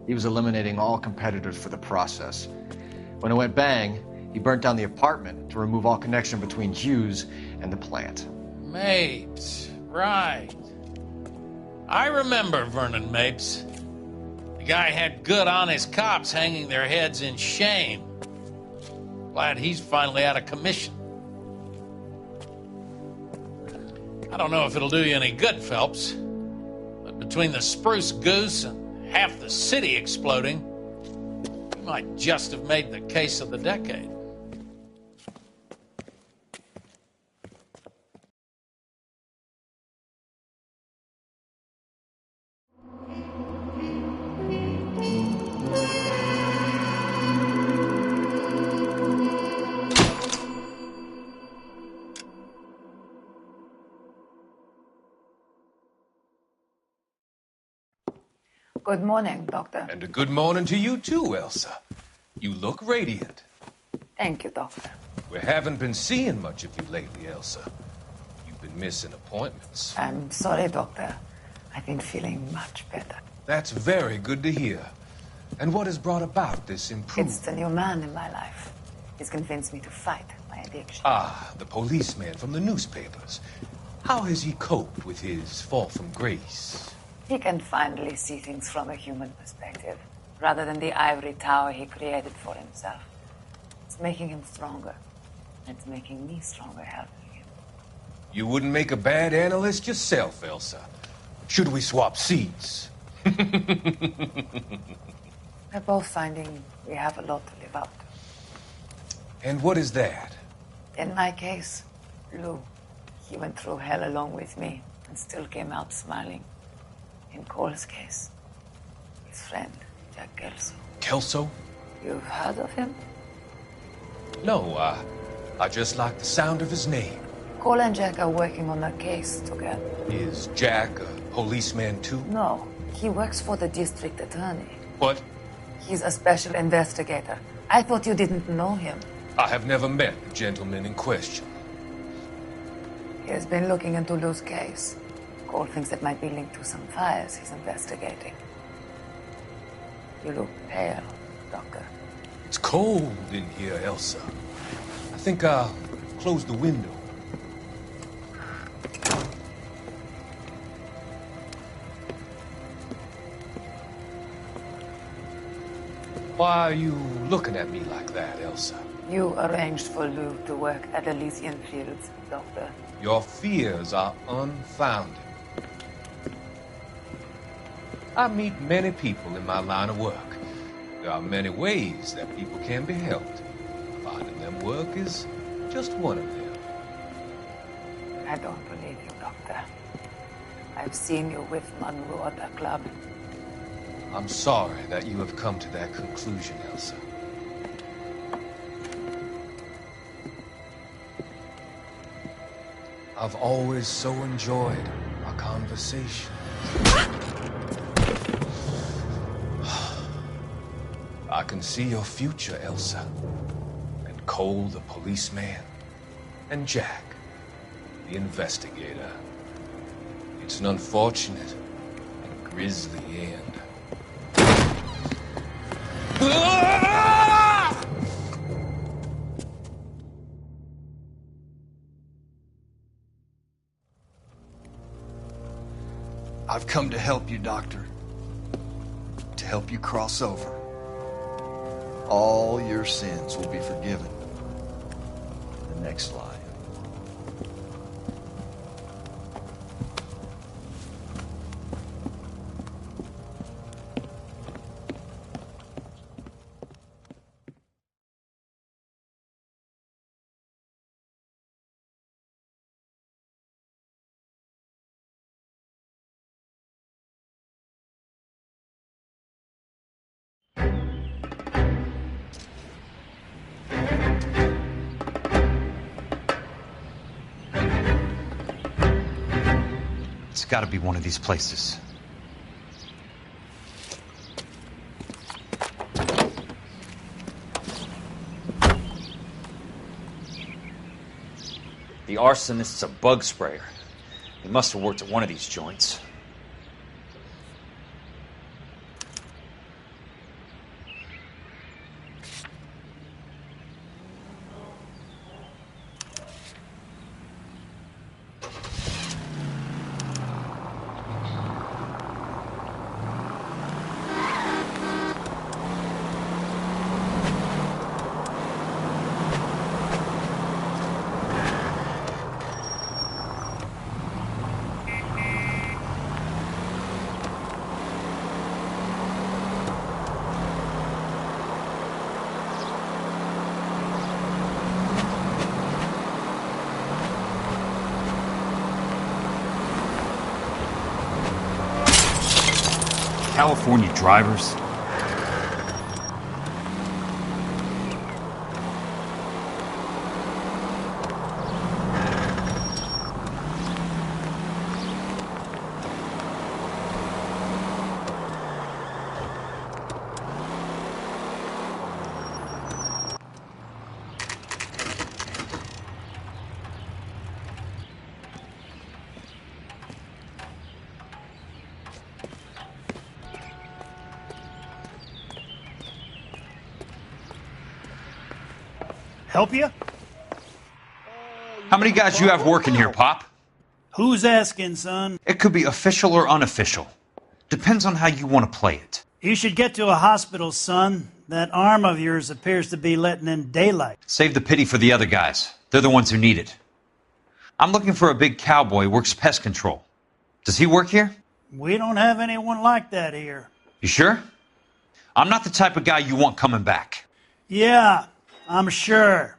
He was eliminating all competitors for the process. When it went bang, he burnt down the apartment to remove all connection between Hughes and the plant. Mapes, right. I remember Vernon Mapes. The guy had good honest cops hanging their heads in shame. Glad he's finally out of commission. I don't know if it'll do you any good, Phelps, but between the spruce goose and half the city exploding, you might just have made the case of the decade. Good morning, Doctor. And a good morning to you too, Elsa. You look radiant. Thank you, Doctor. We haven't been seeing much of you lately, Elsa. You've been missing appointments. I'm sorry, Doctor. I've been feeling much better. That's very good to hear. And what has brought about this improvement? It's the new man in my life. He's convinced me to fight my addiction. Ah, the policeman from the newspapers. How has he coped with his fall from grace? He can finally see things from a human perspective, rather than the ivory tower he created for himself. It's making him stronger. It's making me stronger helping him. You wouldn't make a bad analyst yourself, Elsa. Should we swap seats? We're both finding we have a lot to live up to. And what is that? In my case, Lou. He went through hell along with me and still came out smiling. In Cole's case, his friend, Jack Kelso. Kelso? You've heard of him? No, I just like the sound of his name. Cole and Jack are working on a case together. Is Jack a policeman too? No, he works for the district attorney. What? He's a special investigator. I thought you didn't know him. I have never met the gentleman in question. He has been looking into Lou's case. Cole thinks it might be linked to some fires he's investigating. You look pale, Doctor. It's cold in here, Elsa. I think I'll close the window. Why are you looking at me like that, Elsa? You arranged for Lou to work at Elysian Fields, Doctor. Your fears are unfounded. I meet many people in my line of work. There are many ways that people can be helped. Finding them work is just one of them. I don't believe you, Doctor. I've seen you with Monroe at the club. I'm sorry that you have come to that conclusion, Elsa. I've always so enjoyed our conversation. I can see your future, Elsa. And Cole, the policeman. And Jack, the investigator. It's an unfortunate and grisly end. I've come to help you, Doctor. To help you cross over. All your sins will be forgiven in the next life. It's gotta be one of these places. The arsonist's a bug sprayer. He must have worked at one of these joints. California drivers? Help you? How many guys you have working here, Pop? Who's asking, son? It could be official or unofficial. Depends on how you want to play it. You should get to a hospital, son. That arm of yours appears to be letting in daylight. Save the pity for the other guys. They're the ones who need it. I'm looking for a big cowboy who works pest control. Does he work here? We don't have anyone like that here. You sure? I'm not the type of guy you want coming back. Yeah, I'm sure.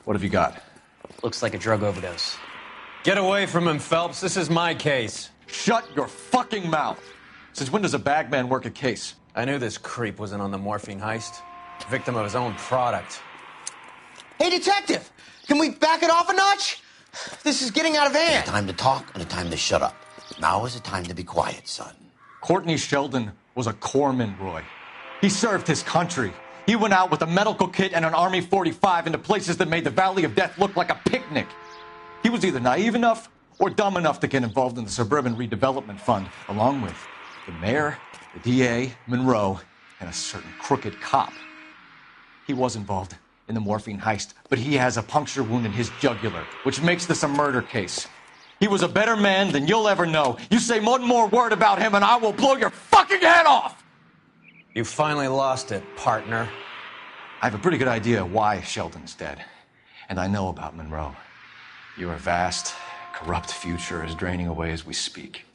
What have you got? Looks like a drug overdose. Get away from him, Phelps. This is my case. Shut your fucking mouth! Since when does a bagman work a case? I knew this creep wasn't on the morphine heist. Victim of his own product. Hey, detective! Can we back it off a notch? This is getting out of hand. A time to talk and a time to shut up. Now is the time to be quiet, son. Courtney Sheldon was a corpsman, Roy. He served his country. He went out with a medical kit and an Army 45 into places that made the Valley of Death look like a picnic. He was either naive enough or dumb enough to get involved in the Suburban Redevelopment Fund, along with the mayor, the DA, Monroe, and a certain crooked cop. He was involved in the morphine heist, but he has a puncture wound in his jugular, which makes this a murder case. He was a better man than you'll ever know. You say one more word about him and I will blow your fucking head off! You finally lost it, partner. I have a pretty good idea why Sheldon's dead. And I know about Monroe. Your vast, corrupt future is draining away as we speak.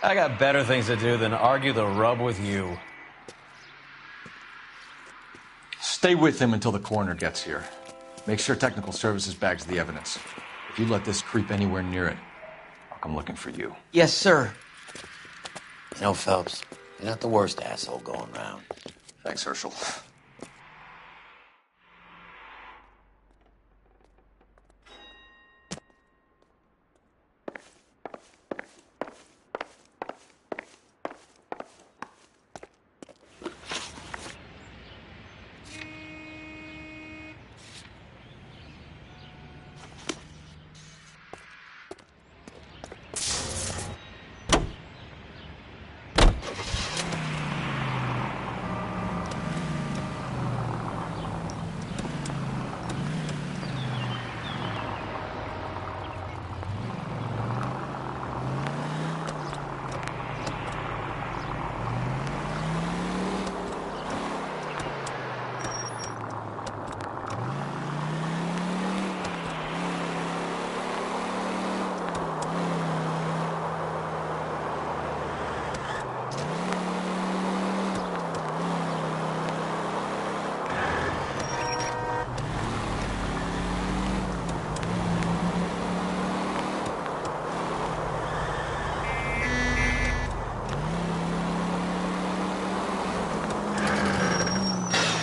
I got better things to do than argue the rub with you. Stay with him until the coroner gets here. Make sure technical services bags the evidence. If you let this creep anywhere near it, I'll come looking for you. Yes, sir. You know, Phelps, you're not the worst asshole going round. Thanks, Herschel.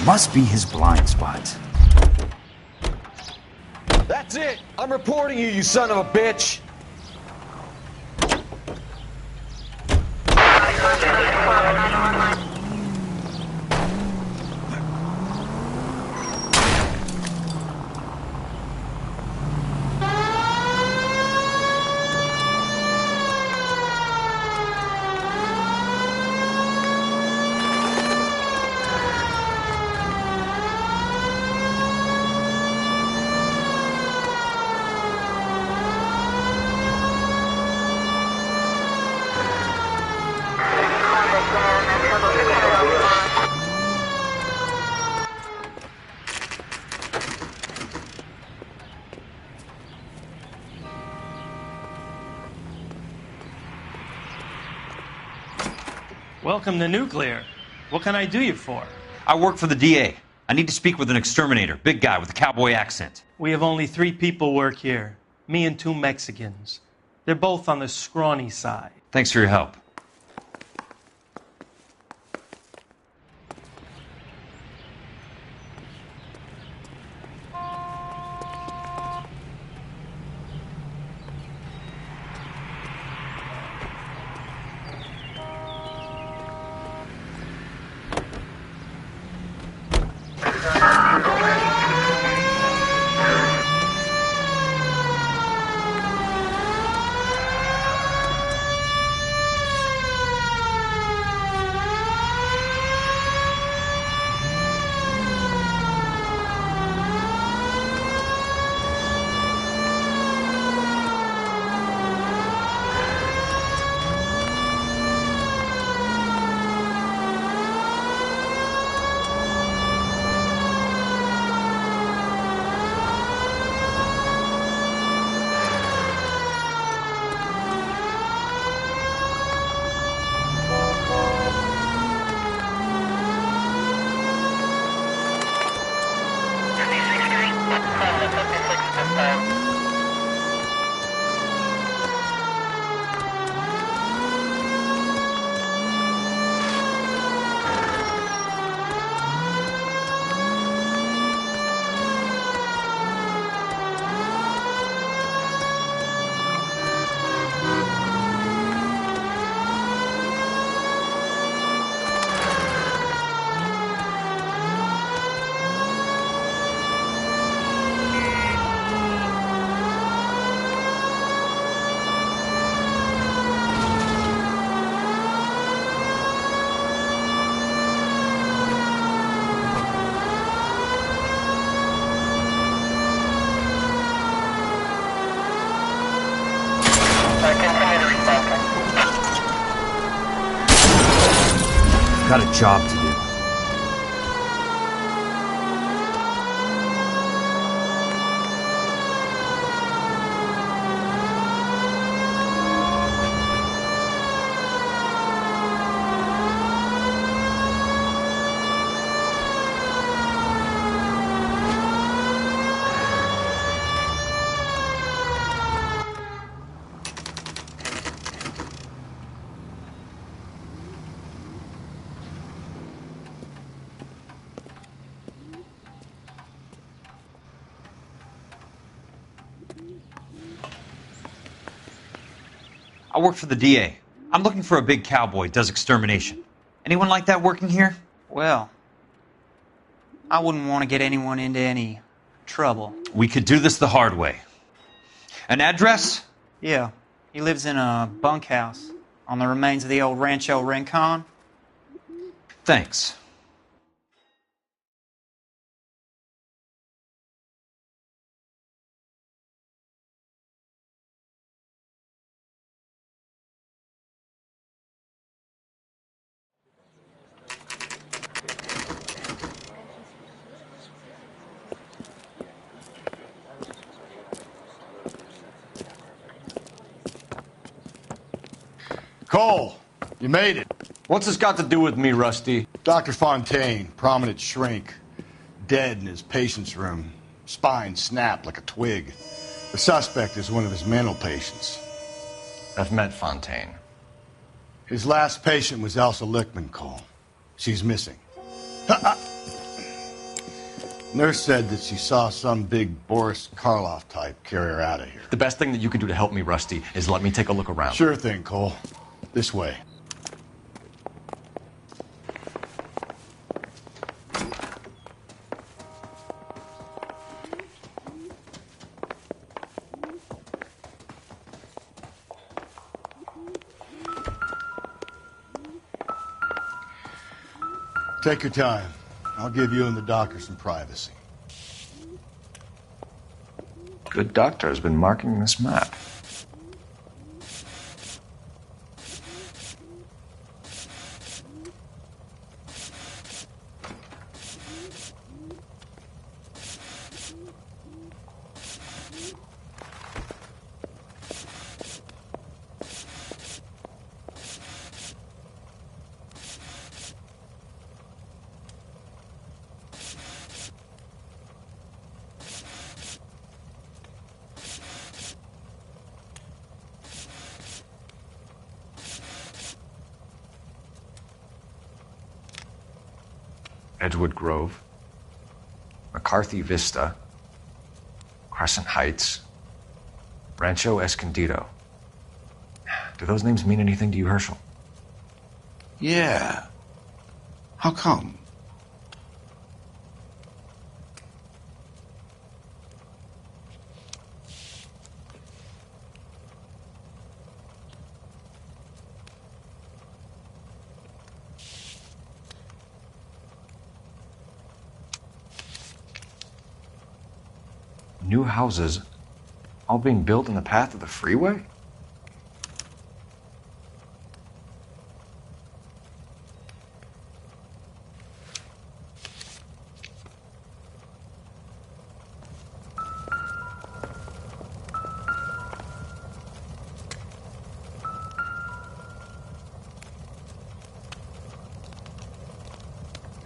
Must be his blind spot. That's it! I'm reporting you, you son of a bitch! Welcome to Nuclear. What can I do you for? I work for the DA. I need to speak with an exterminator, big guy with a cowboy accent. We have only 3 people work here. Me and 2 Mexicans. They're both on the scrawny side. Thanks for your help. I've got a job to do. I work for the DA. I'm looking for a big cowboy, does extermination. Anyone like that working here? Well, I wouldn't want to get anyone into any trouble. We could do this the hard way. An address? Yeah, he lives in a bunkhouse on the remains of the old Rancho Rincon. Thanks. Cole, you made it. What's this got to do with me, Rusty? Dr. Fontaine, prominent shrink, dead in his patient's room. Spine snapped like a twig. The suspect is one of his mental patients. I've met Fontaine. His last patient was Elsa Lichtman, Cole. She's missing. Nurse said that she saw some big Boris Karloff type carry her out of here. The best thing that you can do to help me, Rusty, is let me take a look around. Sure thing, Cole. This way. Take your time. I'll give you and the doctor some privacy. Good doctor has been marking this map. Edgewood Grove, McCarthy Vista, Crescent Heights, Rancho Escondido. Do those names mean anything to you, Herschel? Yeah. How come? New houses all being built in the path of the freeway?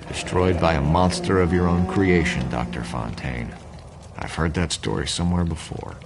Destroyed by a monster of your own creation, Dr. Fontaine. I've heard that story somewhere before.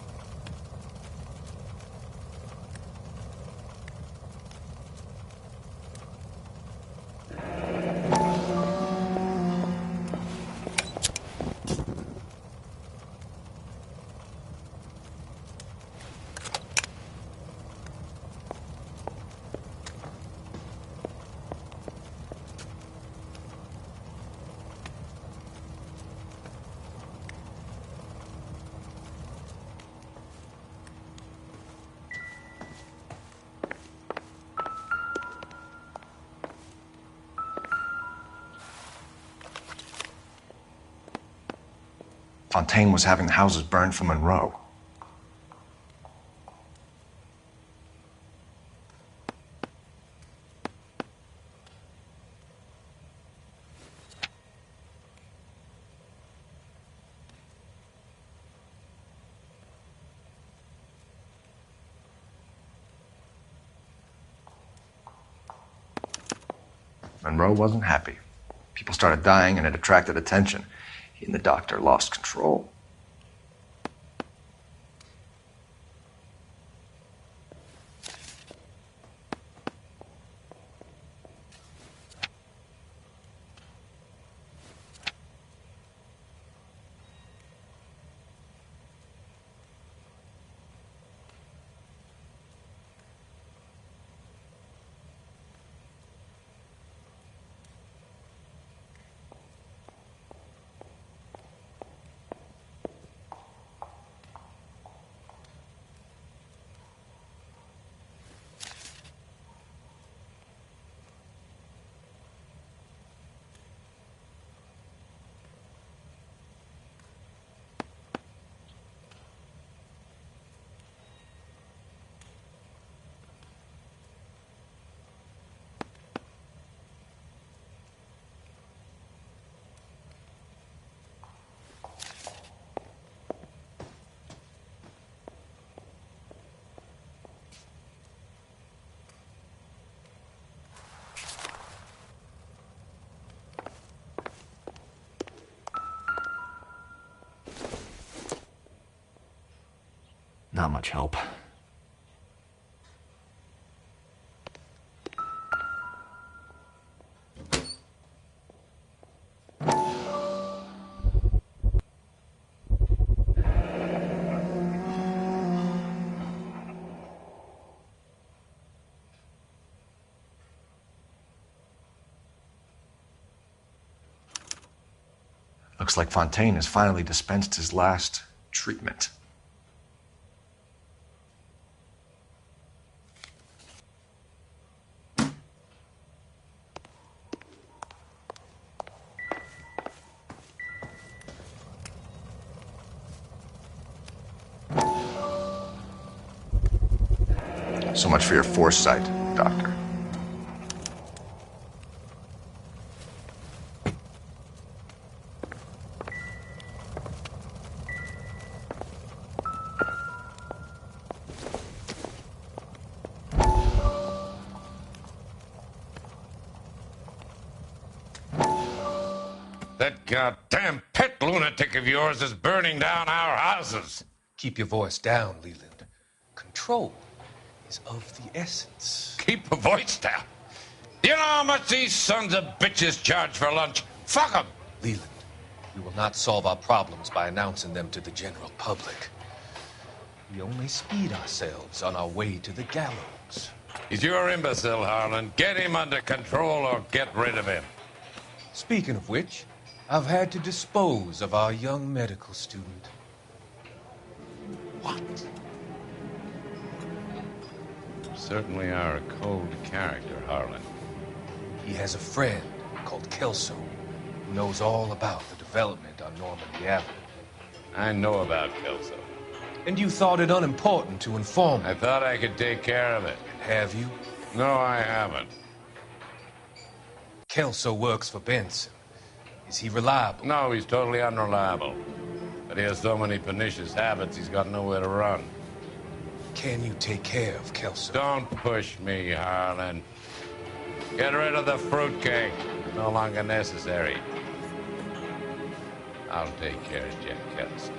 Fontaine was having the houses burned for Monroe. Monroe wasn't happy. People started dying and it attracted attention. He and the doctor lost control. Not much help. Looks like Fontaine has finally dispensed his last treatment. So much for your foresight, Doctor. That goddamn pet lunatic of yours is burning down our houses. Keep your voice down, Leland. Control is of the essence. Keep your voice down? You know how much these sons of bitches charge for lunch? Fuck them! Leland, we will not solve our problems by announcing them to the general public. We only speed ourselves on our way to the gallows. He's your imbecile, Harlan. Get him under control or get rid of him. Speaking of which, I've had to dispose of our young medical student. What? You certainly are a cold character, Harlan. He has a friend called Kelso who knows all about the development on Normandy Avenue. I know about Kelso. And you thought it unimportant to inform me. I thought I could take care of it. And have you? No, I haven't. Kelso works for Benson. Is he reliable? No, he's totally unreliable. But he has so many pernicious habits, he's got nowhere to run. Can you take care of Kelso? Don't push me, Harlan. Get rid of the fruitcake. It's no longer necessary. I'll take care of Jack Kelso.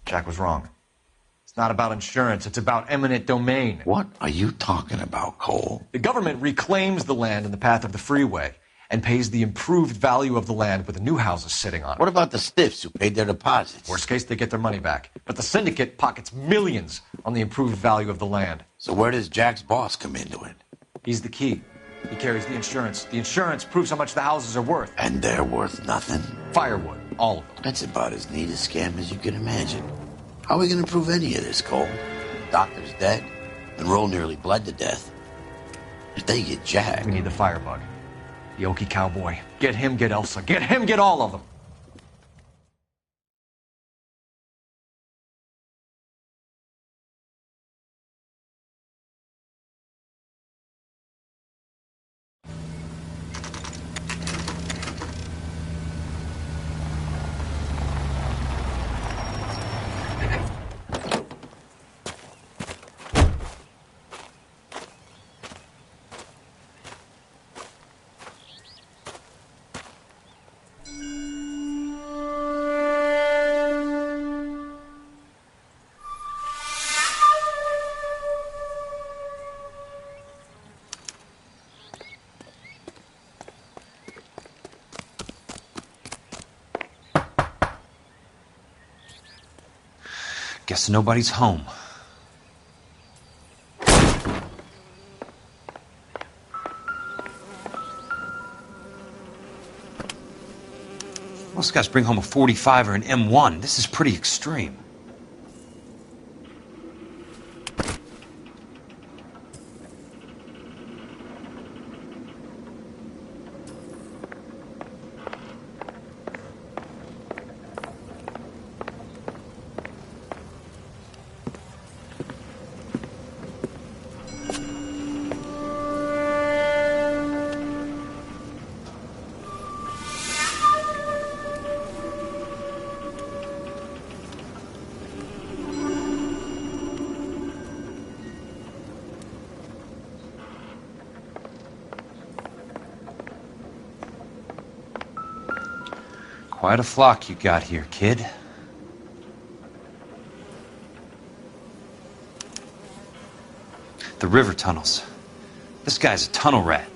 Jack was wrong. It's not about insurance, it's about eminent domain. What are you talking about, Cole? The government reclaims the land in the path of the freeway and pays the improved value of the land with the new houses sitting on it. What about the stiffs who paid their deposits? Worst case, they get their money back. But the syndicate pockets millions on the improved value of the land. So where does Jack's boss come into it? He's the key. He carries the insurance. The insurance proves how much the houses are worth. And they're worth nothing? Firewood, all of them. That's about as neat a scam as you can imagine. How are we going to prove any of this, Cole? Doctor's dead. Monroe nearly bled to death. If they get Jack... We need the firebug. The Okie cowboy. Get him, get Elsa. Get him, get all of them. Guess nobody's home. Most guys bring home a 45 or an M1. This is pretty extreme. Quite a flock you got here, kid. The river tunnels. This guy's a tunnel rat.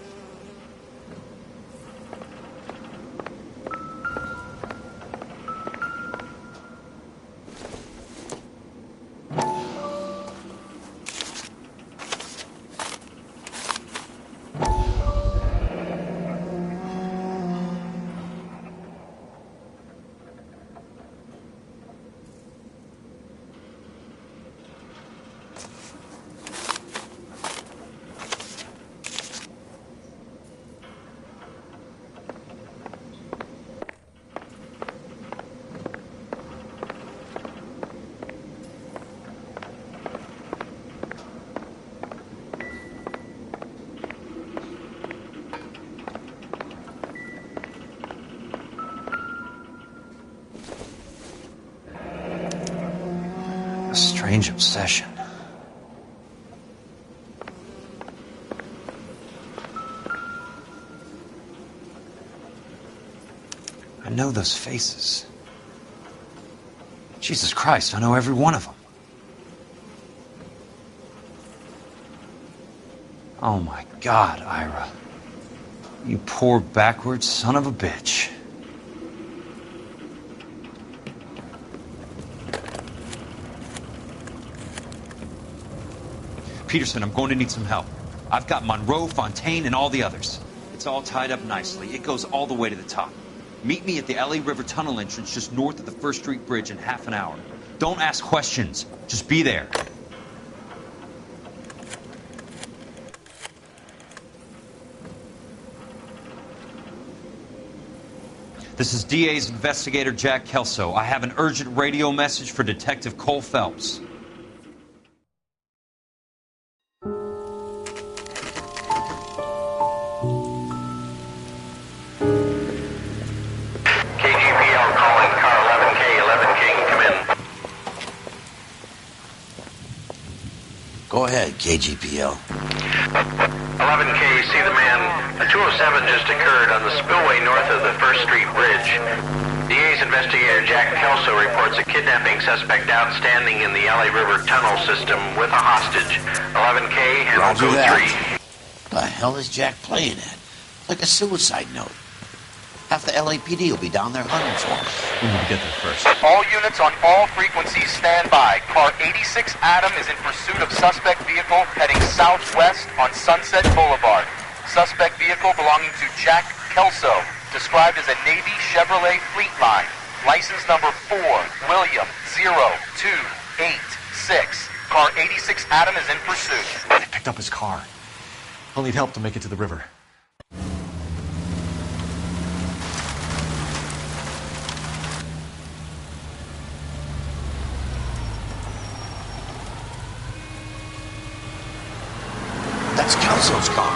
A strange obsession. I know those faces. Jesus Christ, I know every one of them. Oh my God, Ira. You poor backwards son of a bitch. Peterson, I'm going to need some help. I've got Monroe, Fontaine, and all the others. It's all tied up nicely. It goes all the way to the top. Meet me at the LA River Tunnel entrance just north of the First Street Bridge in half an hour. Don't ask questions. Just be there. This is DA's investigator Jack Kelso. I have an urgent radio message for Detective Cole Phelps. Go ahead, KGPL. 11K, see the man. A 207 just occurred on the spillway north of the First Street Bridge. DA's investigator Jack Kelso reports a kidnapping suspect outstanding in the LA River tunnel system with a hostage. 11K, handle Roger code that. 3. The hell is Jack playing at? Like a suicide note. Half the LAPD will be down there hunting for him. We need to get there first. All units on all frequencies stand by. Car 86 Adam is in pursuit of suspect vehicle heading southwest on Sunset Boulevard. Suspect vehicle belonging to Jack Kelso, described as a Navy Chevrolet Fleetline. License number 4, William 0286. Car 86 Adam is in pursuit. They picked up his car. He'll need help to make it to the river. That's Kelso's car.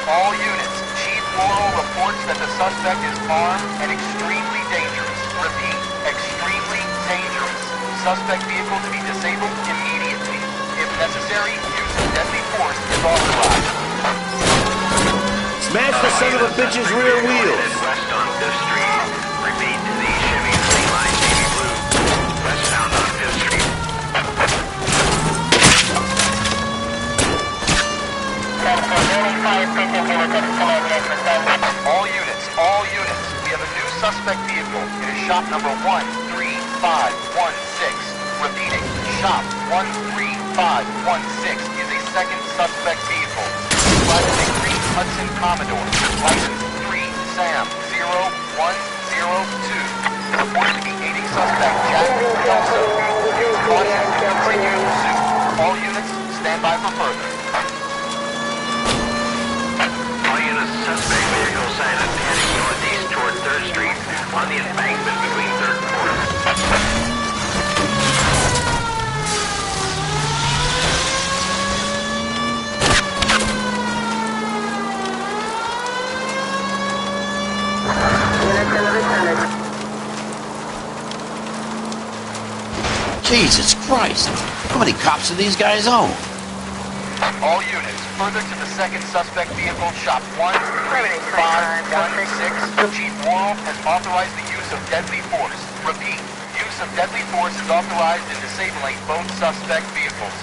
All units, Chief Laurel reports that the suspect is armed and extremely dangerous. Repeat, extremely dangerous. Suspect vehicle to be disabled immediately. If necessary, use of deadly force is authorized. Smash the son of a bitch's rear wheels. West on Fifth Street. Repeat, the Chevy Fleetline navy blue. Westbound on Fifth Street. California All units, all units. We have a new suspect vehicle. It is shop number 13516. Repeating, shop 13516 is a second suspect vehicle. Private McCree Hudson Commodore, license 3 Sam 0102. Reported to be aiding suspect Jack Kelso. Caution, continue pursuit. All units, stand by for further. All units, suspect vehicle sighted heading northeast toward 3rd Street on the embankment between 3rd and 4th. Jesus Christ! How many cops do these guys own? All units, further to the second suspect vehicle, shop 13516. Chief Worrell has authorized the use of deadly force. Repeat, use of deadly force is authorized in disabling both suspect vehicles.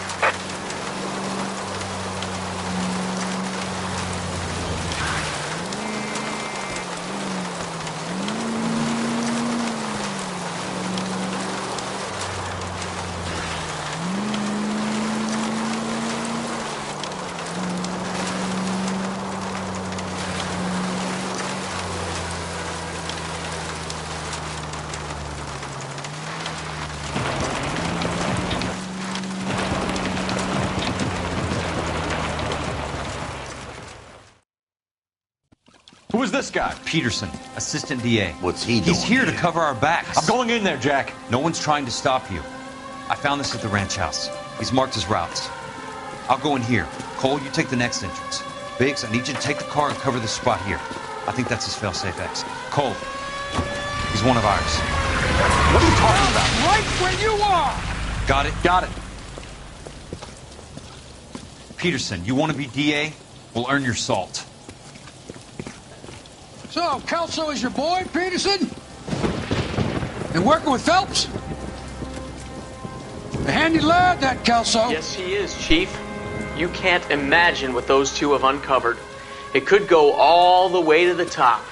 Who is this guy? Peterson, assistant DA. What's he doing? He's here to cover our backs. I'm going in there, Jack. No one's trying to stop you. I found this at the ranch house. He's marked his routes. I'll go in here. Cole, you take the next entrance. Biggs, I need you to take the car and cover this spot here. I think that's his fail-safe exit. Cole, he's one of ours. What are you talking about? Right where you are! Got it? Got it. Peterson, you want to be DA? We'll earn your salt. So, Kelso is your boy, Peterson? And working with Phelps? A handy lad, that Kelso. Yes, he is, Chief. You can't imagine what those two have uncovered. It could go all the way to the top.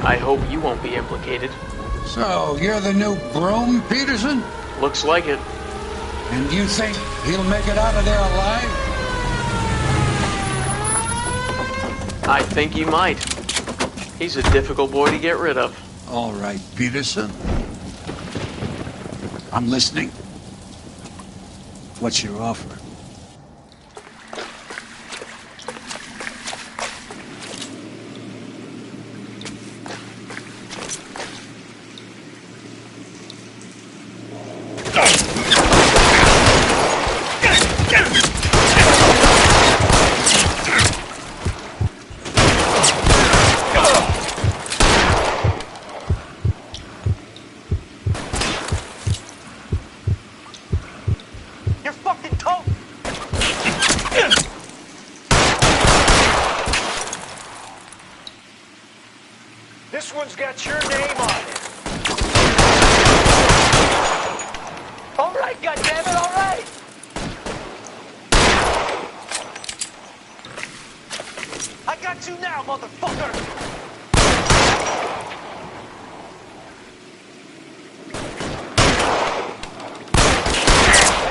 I hope you won't be implicated. So, you're the new broom, Peterson? Looks like it. And you think he'll make it out of there alive? I think he might. He's a difficult boy to get rid of. All right, Peterson. I'm listening. What's your offer? This one's got your name on it. All right, goddammit, all right. I got you now, motherfucker.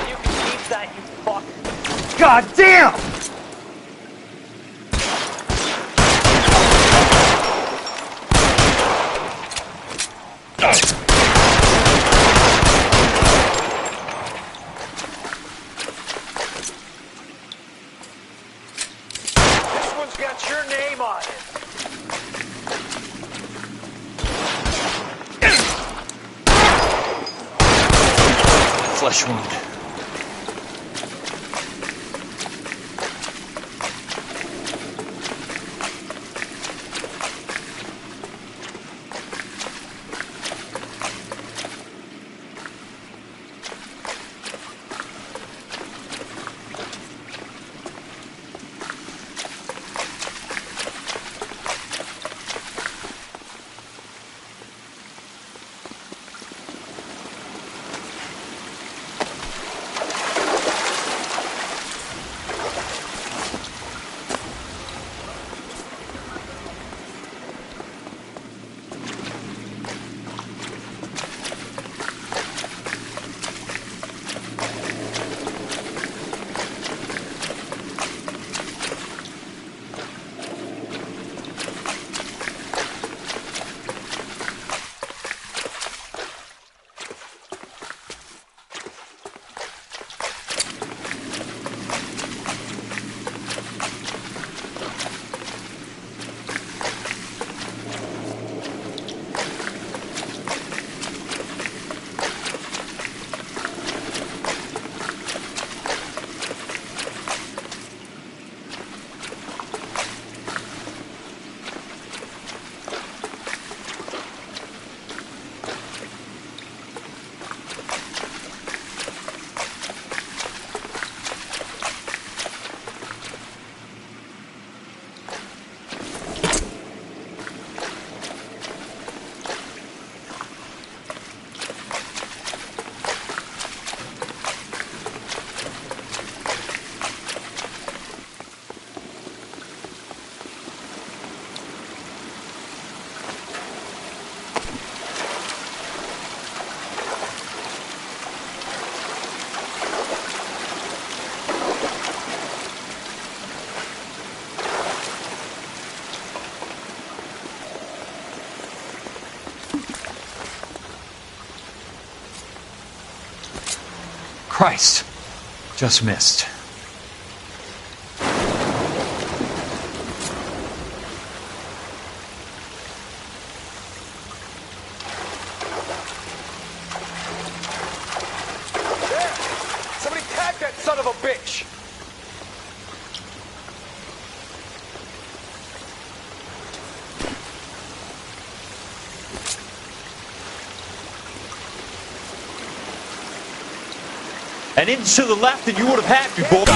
You can keep that, you fuck. God damn! Got your name on it. Flesh wound. Christ. Just missed. Somebody tag that son of a bitch! An inch to the left and you would have had me, boy.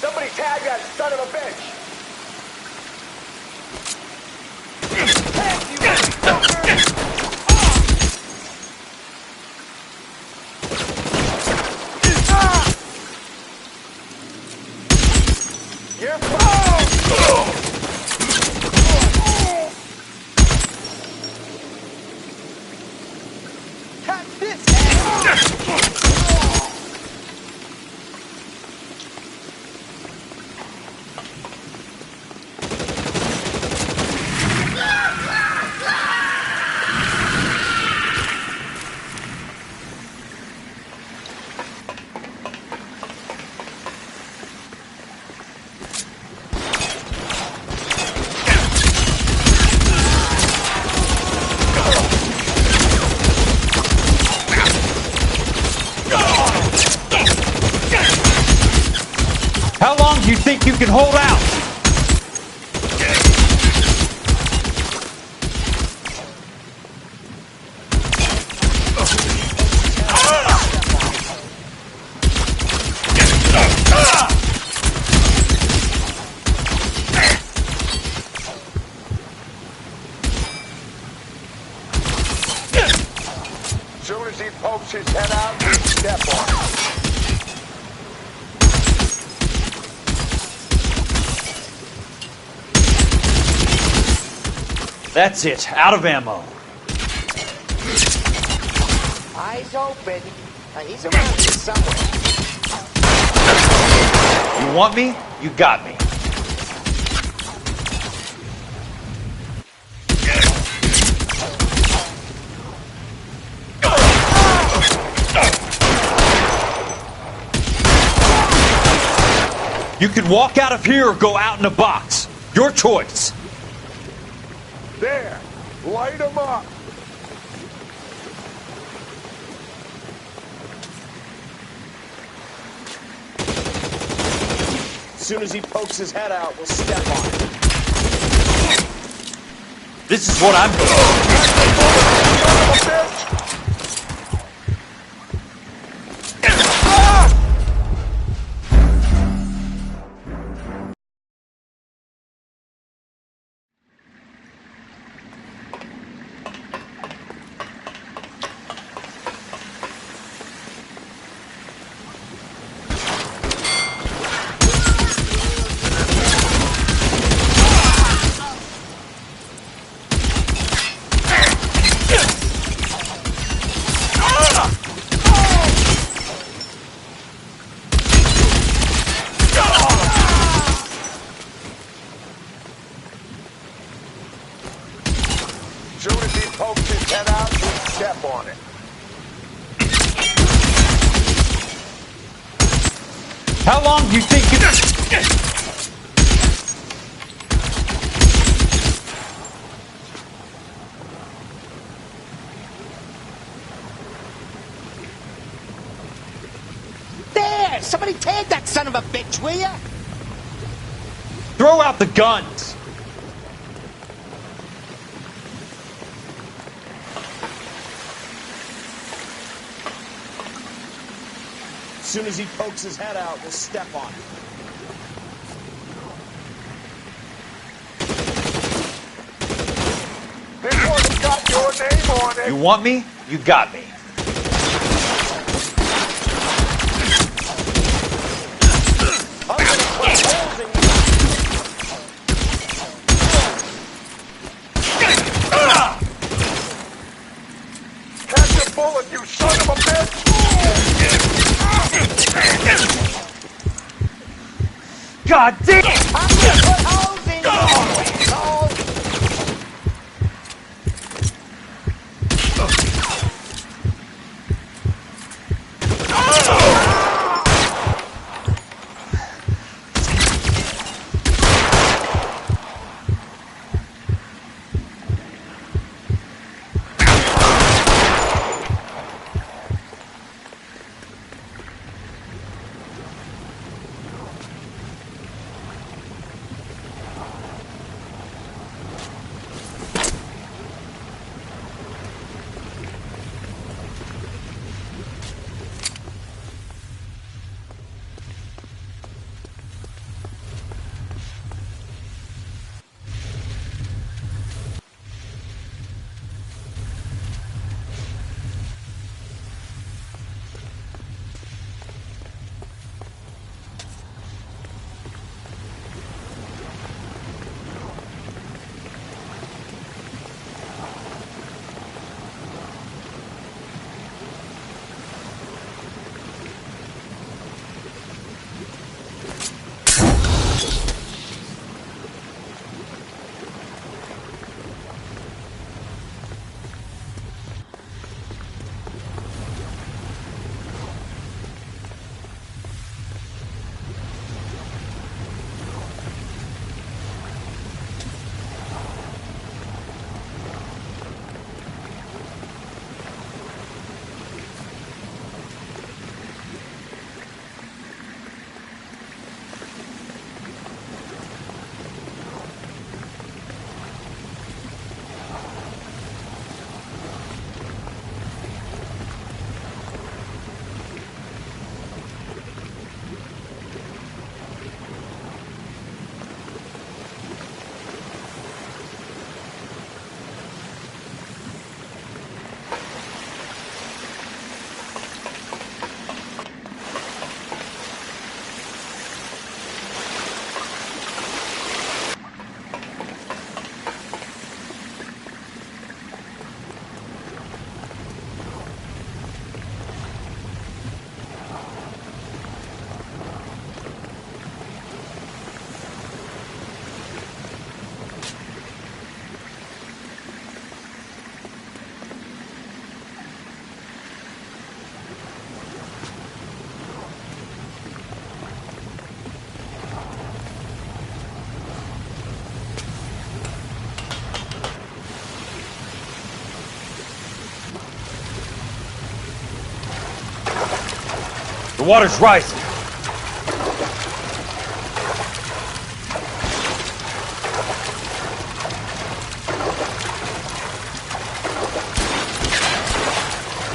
Somebody tag that son of a bitch! How long do you think you can hold out? As soon as he pokes his head out, we step on him. That's it. Out of ammo. Eyes open. He's around here somewhere. You want me? You got me. You can walk out of here or go out in a box. Your choice. There! Light him up! As soon as he pokes his head out, we'll step on him. This is what I'm doing. Soon as he pokes his head out, you step on it. How long do you think There! Somebody tag that son of a bitch, will ya? Throw out the guns! As soon as he pokes his head out, we'll step on it. This one's got your name on it. You want me? You got me. I'm gonna put holes in you. Catch a bullet, you son of a bitch! God damn! I'm gonna put holes in you, asshole! The water's rising.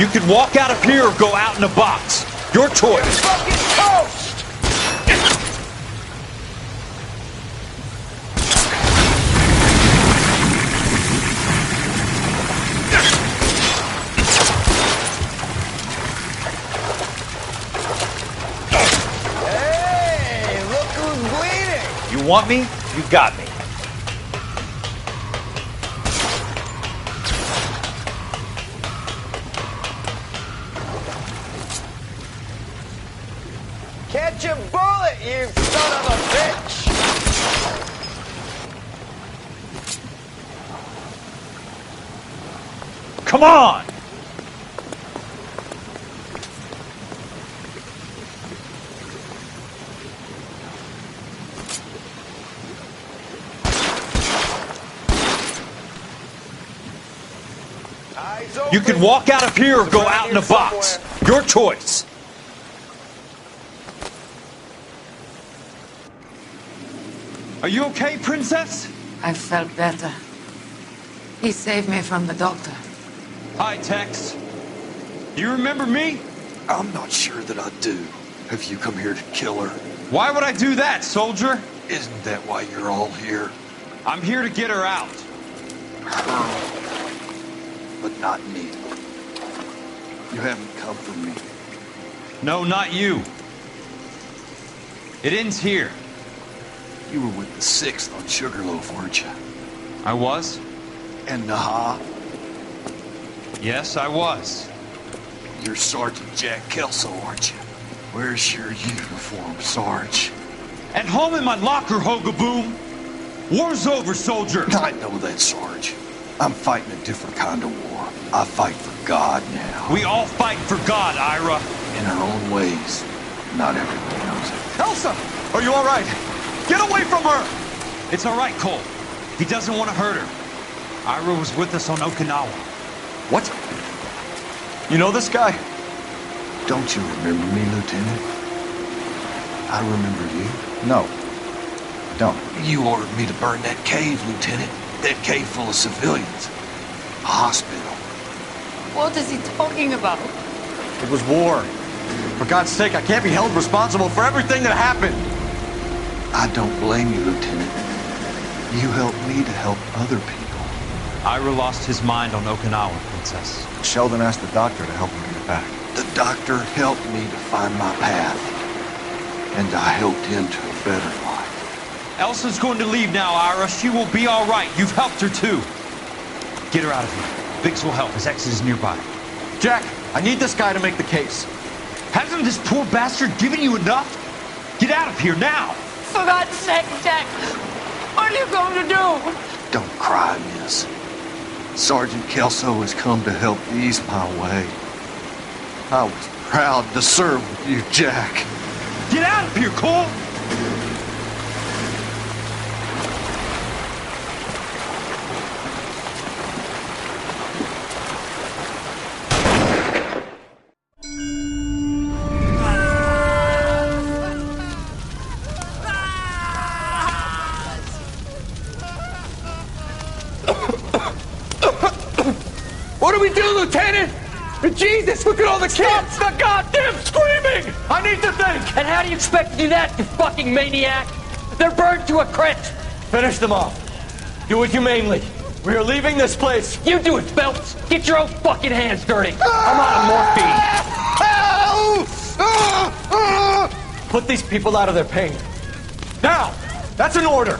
You can walk out of here or go out in a box. Your choice. Fucking toast! Hey, look who's bleeding! You want me? You got me. Catch a bullet, you son of a bitch! Come on! You can walk out of here or go out in a box. Your choice. Are you okay, Princess? I felt better. He saved me from the doctor. Hi, Tex. You remember me? I'm not sure that I do. Have you come here to kill her? Why would I do that, soldier? Isn't that why you're all here? I'm here to get her out. Her. But not me. You haven't come for me. No, not you. It ends here. You were with the 6th on Sugarloaf, weren't you? I was? And Naha? Yes, I was. You're Sergeant Jack Kelso, aren't you? Where's your uniform, Sarge? At home in my locker, Hogaboom. War's over, soldier. I know that, Sarge. I'm fighting a different kind of war. I fight for God now. We all fight for God, Ira. In our own ways. Not everybody knows it. Elsa! Are you all right? Get away from her! It's all right, Cole. He doesn't want to hurt her. Ira was with us on Okinawa. What? You know this guy? Don't you remember me, Lieutenant? I remember you. No. Don't. You ordered me to burn that cave, Lieutenant. That cave full of civilians. A hospital. What is he talking about? It was war. For God's sake, I can't be held responsible for everything that happened. I don't blame you, Lieutenant. You helped me to help other people. Ira lost his mind on Okinawa, Princess. Sheldon asked the doctor to help him get back. The doctor helped me to find my path. And I helped him to a better life. Elsa's going to leave now, Ira. She will be all right. You've helped her, too. Get her out of here. Biggs will help. His exit is nearby. Jack, I need this guy to make the case. Hasn't this poor bastard given you enough? Get out of here now! For God's sake, Jack! What are you going to do? Don't cry, miss. Sergeant Kelso has come to help ease my way. I was proud to serve with you, Jack. Get out of here, Cole! What do we do, Lieutenant? Jesus, look at all the kids! Stop the goddamn screaming! I need to think! And how do you expect to do that, you fucking maniac? They're burned to a crisp! Finish them off. Do it humanely. We are leaving this place. You do it, Phelps! Get your own fucking hands dirty! I'm out of morphine! Put these people out of their pain. Now! That's an order!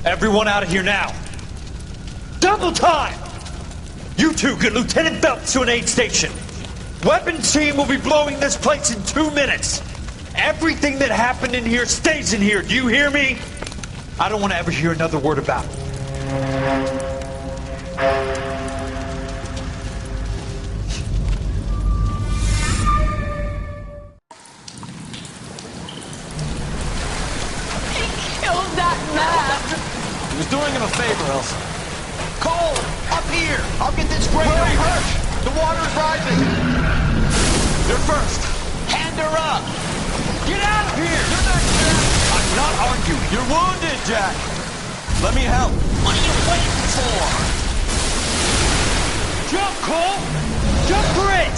Everyone out of here now. Double time! You two get Lieutenant Phelps to an aid station. Weapons team will be blowing this place in 2 minutes. Everything that happened in here stays in here. Do you hear me? I don't want to ever hear another word about it. He was doing him a favor, Elsa. Cole, up here! water's rising. You're first. Hand her up. Get out of here. You're not Jack. I'm not arguing. You're wounded, Jack. Let me help. What are you waiting for? Jump, Cole! Jump for it!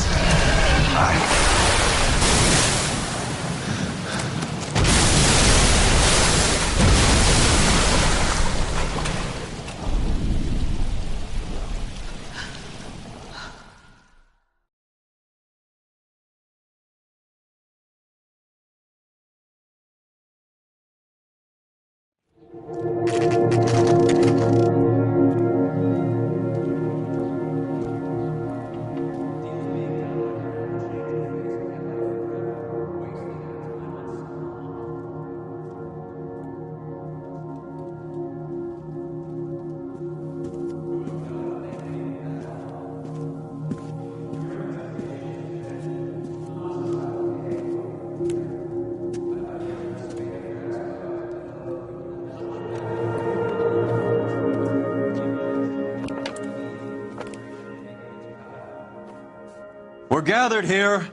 We're gathered here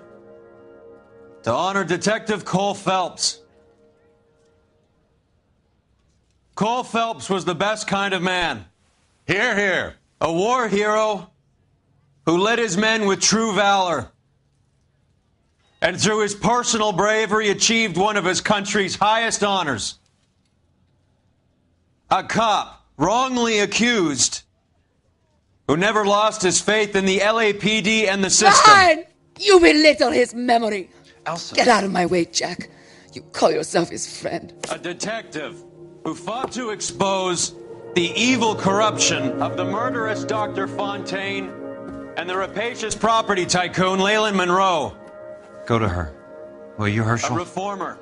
to honor Detective Cole Phelps. Cole Phelps was the best kind of man. Hear, hear. A war hero who led his men with true valor. And through his personal bravery achieved one of his country's highest honors. A cop wrongly accused who never lost his faith in the LAPD and the system. Fine! You belittle his memory. Elsa. Get out of my way, Jack. You call yourself his friend. A detective who fought to expose the evil corruption of the murderous Dr. Fontaine and the rapacious property tycoon Leyland Monroe. Go to her. Will you, Herschel? A reformer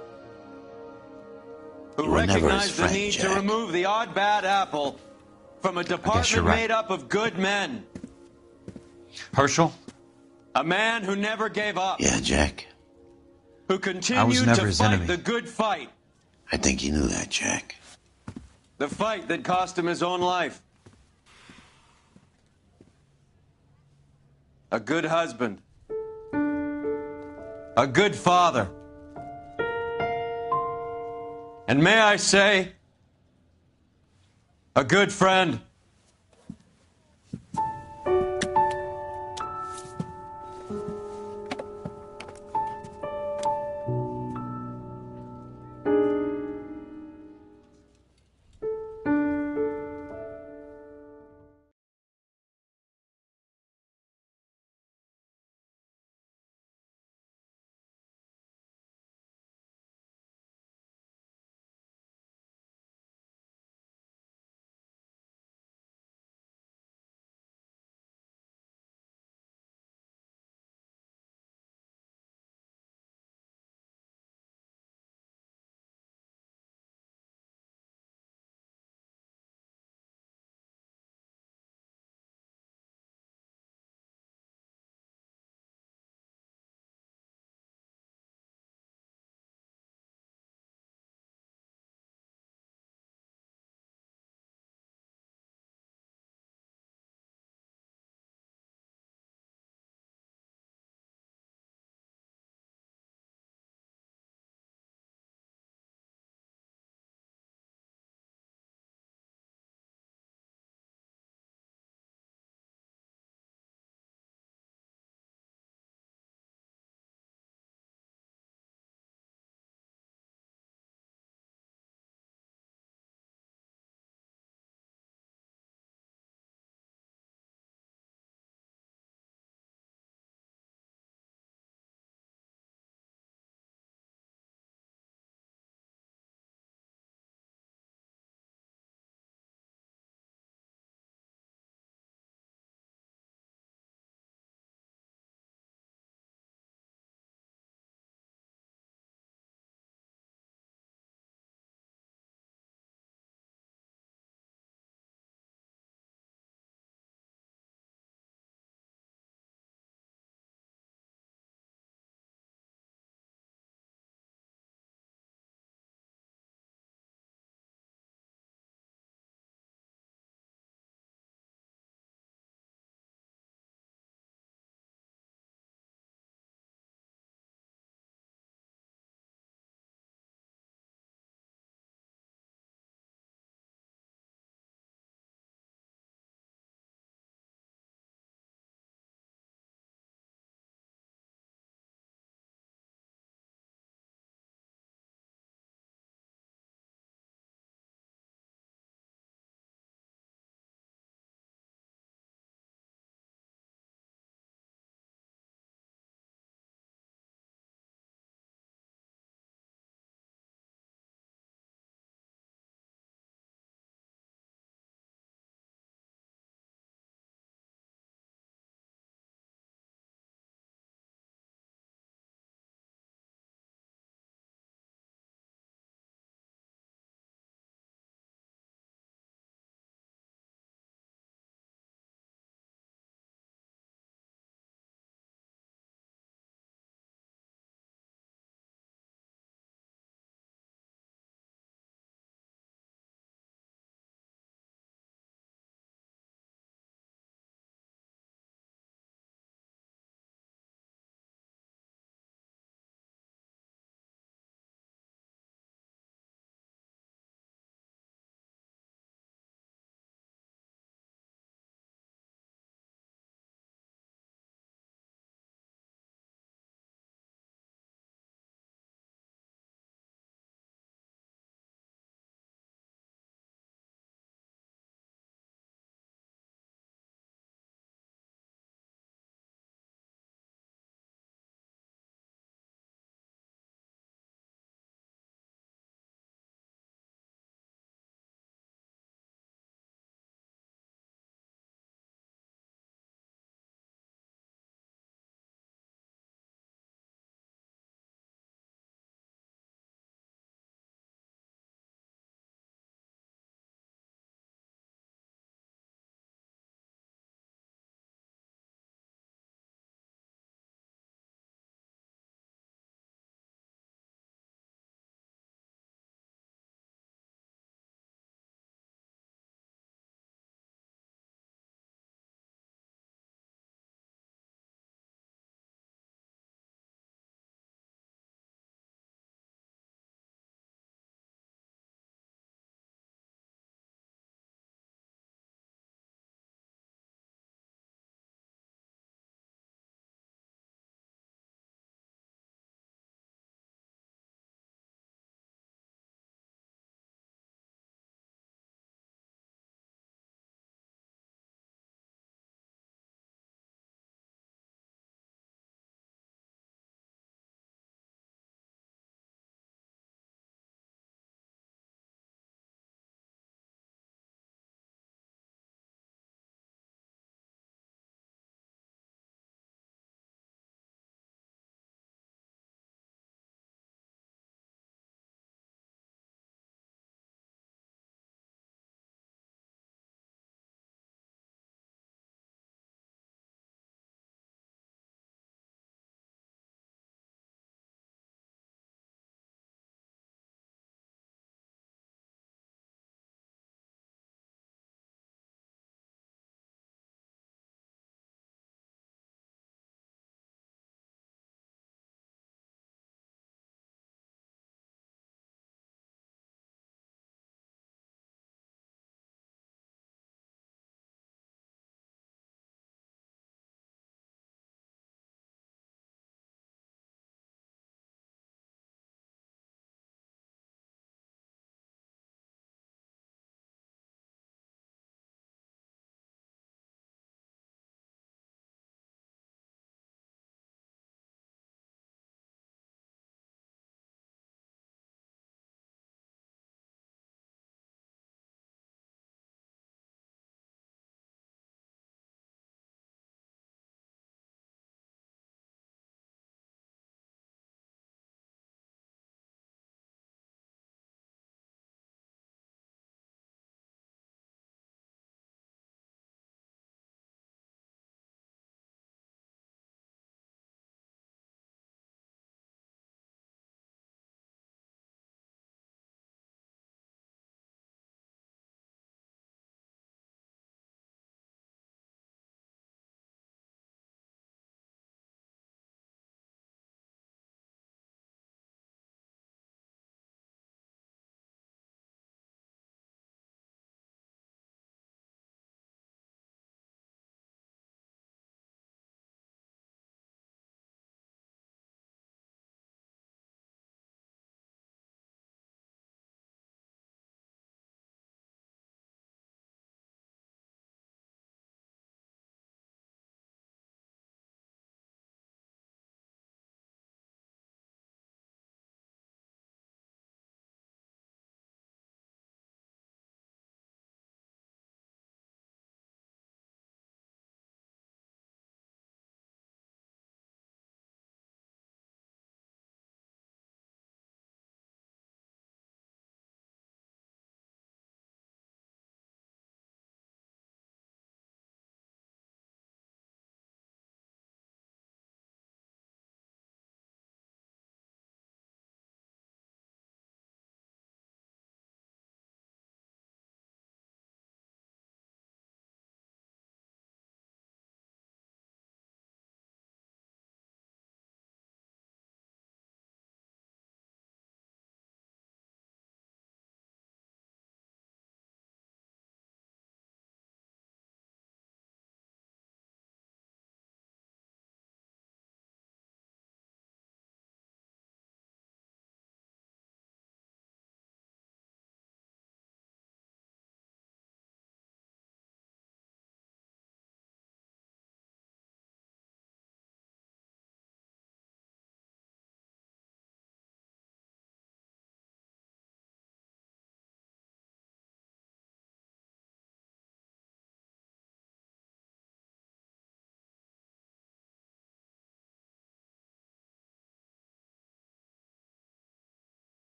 who You were never his recognized friend, the need Jack. to remove the odd bad apple from a department you're right. made up of good men. Herschel? A man who never gave up. Yeah, Jack. Who continued never to his fight enemy. the good fight. I think you knew that, Jack. The fight that cost him his own life. A good husband. A good father. And may I say, a good friend.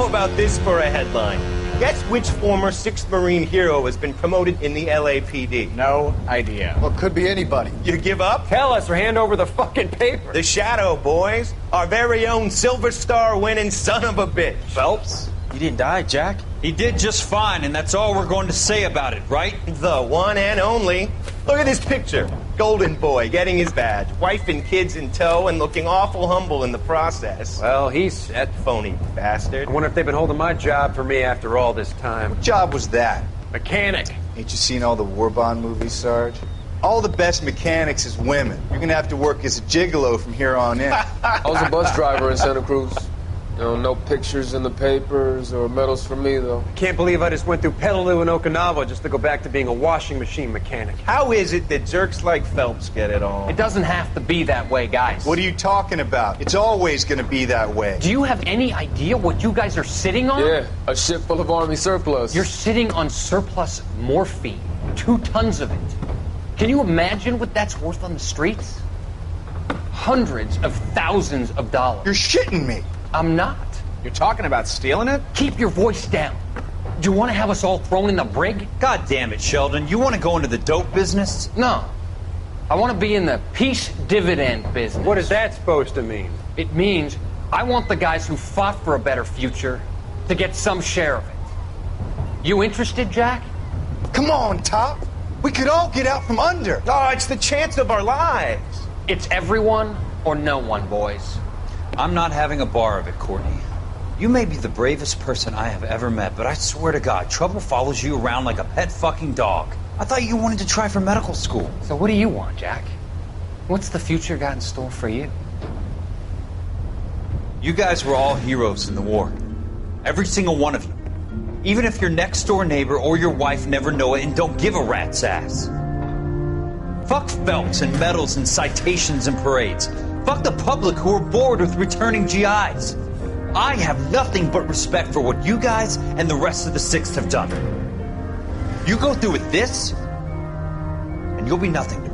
How about this for a headline? Guess which former 6th Marine hero has been promoted in the LAPD? No idea. Well, it could be anybody. You give up? Tell us or hand over the fucking paper. The Shadow, boys. Our very own Silver Star winning son of a bitch. Phelps? You didn't die, Jack. He did just fine, and that's all we're going to say about it, right? The one and only. Look at this picture. Golden boy getting his badge, wife and kids in tow, and looking awful humble in the process. Well, he's set. Phony bastard. I wonder if they've been holding my job for me after all this time. What job was that? Mechanic. Ain't you seen all the war bond movies, Sarge? All the best mechanics is women. You're gonna have to work as a gigolo from here on in. I was a bus driver in Santa Cruz. No pictures in the papers or medals for me, though. I can't believe I just went through Petaloo and Okinawa just to go back to being a washing machine mechanic. How is it that jerks like Phelps get it all? It doesn't have to be that way, guys. What are you talking about? It's always gonna be that way. Do you have any idea what you guys are sitting on? Yeah, a ship full of Army surplus. You're sitting on surplus morphine. 2 tons of it. Can you imagine what that's worth on the streets? Hundreds of thousands of dollars. You're shitting me. I'm not. You're talking about stealing it? Keep your voice down. Do you want to have us all thrown in the brig? God damn it, Sheldon. You want to go into the dope business? No. I want to be in the peace dividend business. What is that supposed to mean? It means I want the guys who fought for a better future to get some share of it. You interested, Jack? Come on, Top. We could all get out from under. Oh, it's the chance of our lives. It's everyone or no one, boys. I'm not having a bar of it, Courtney. You may be the bravest person I have ever met, but I swear to God, trouble follows you around like a pet fucking dog. I thought you wanted to try for medical school. So what do you want, Jack? What's the future got in store for you? You guys were all heroes in the war. Every single one of you. Even if your next door neighbor or your wife never know it and don't give a rat's ass. Fuck Phelps and medals and citations and parades. Fuck the public who are bored with returning GIs. I have nothing but respect for what you guys and the rest of the 6th have done. You go through with this, and you'll be nothing to me.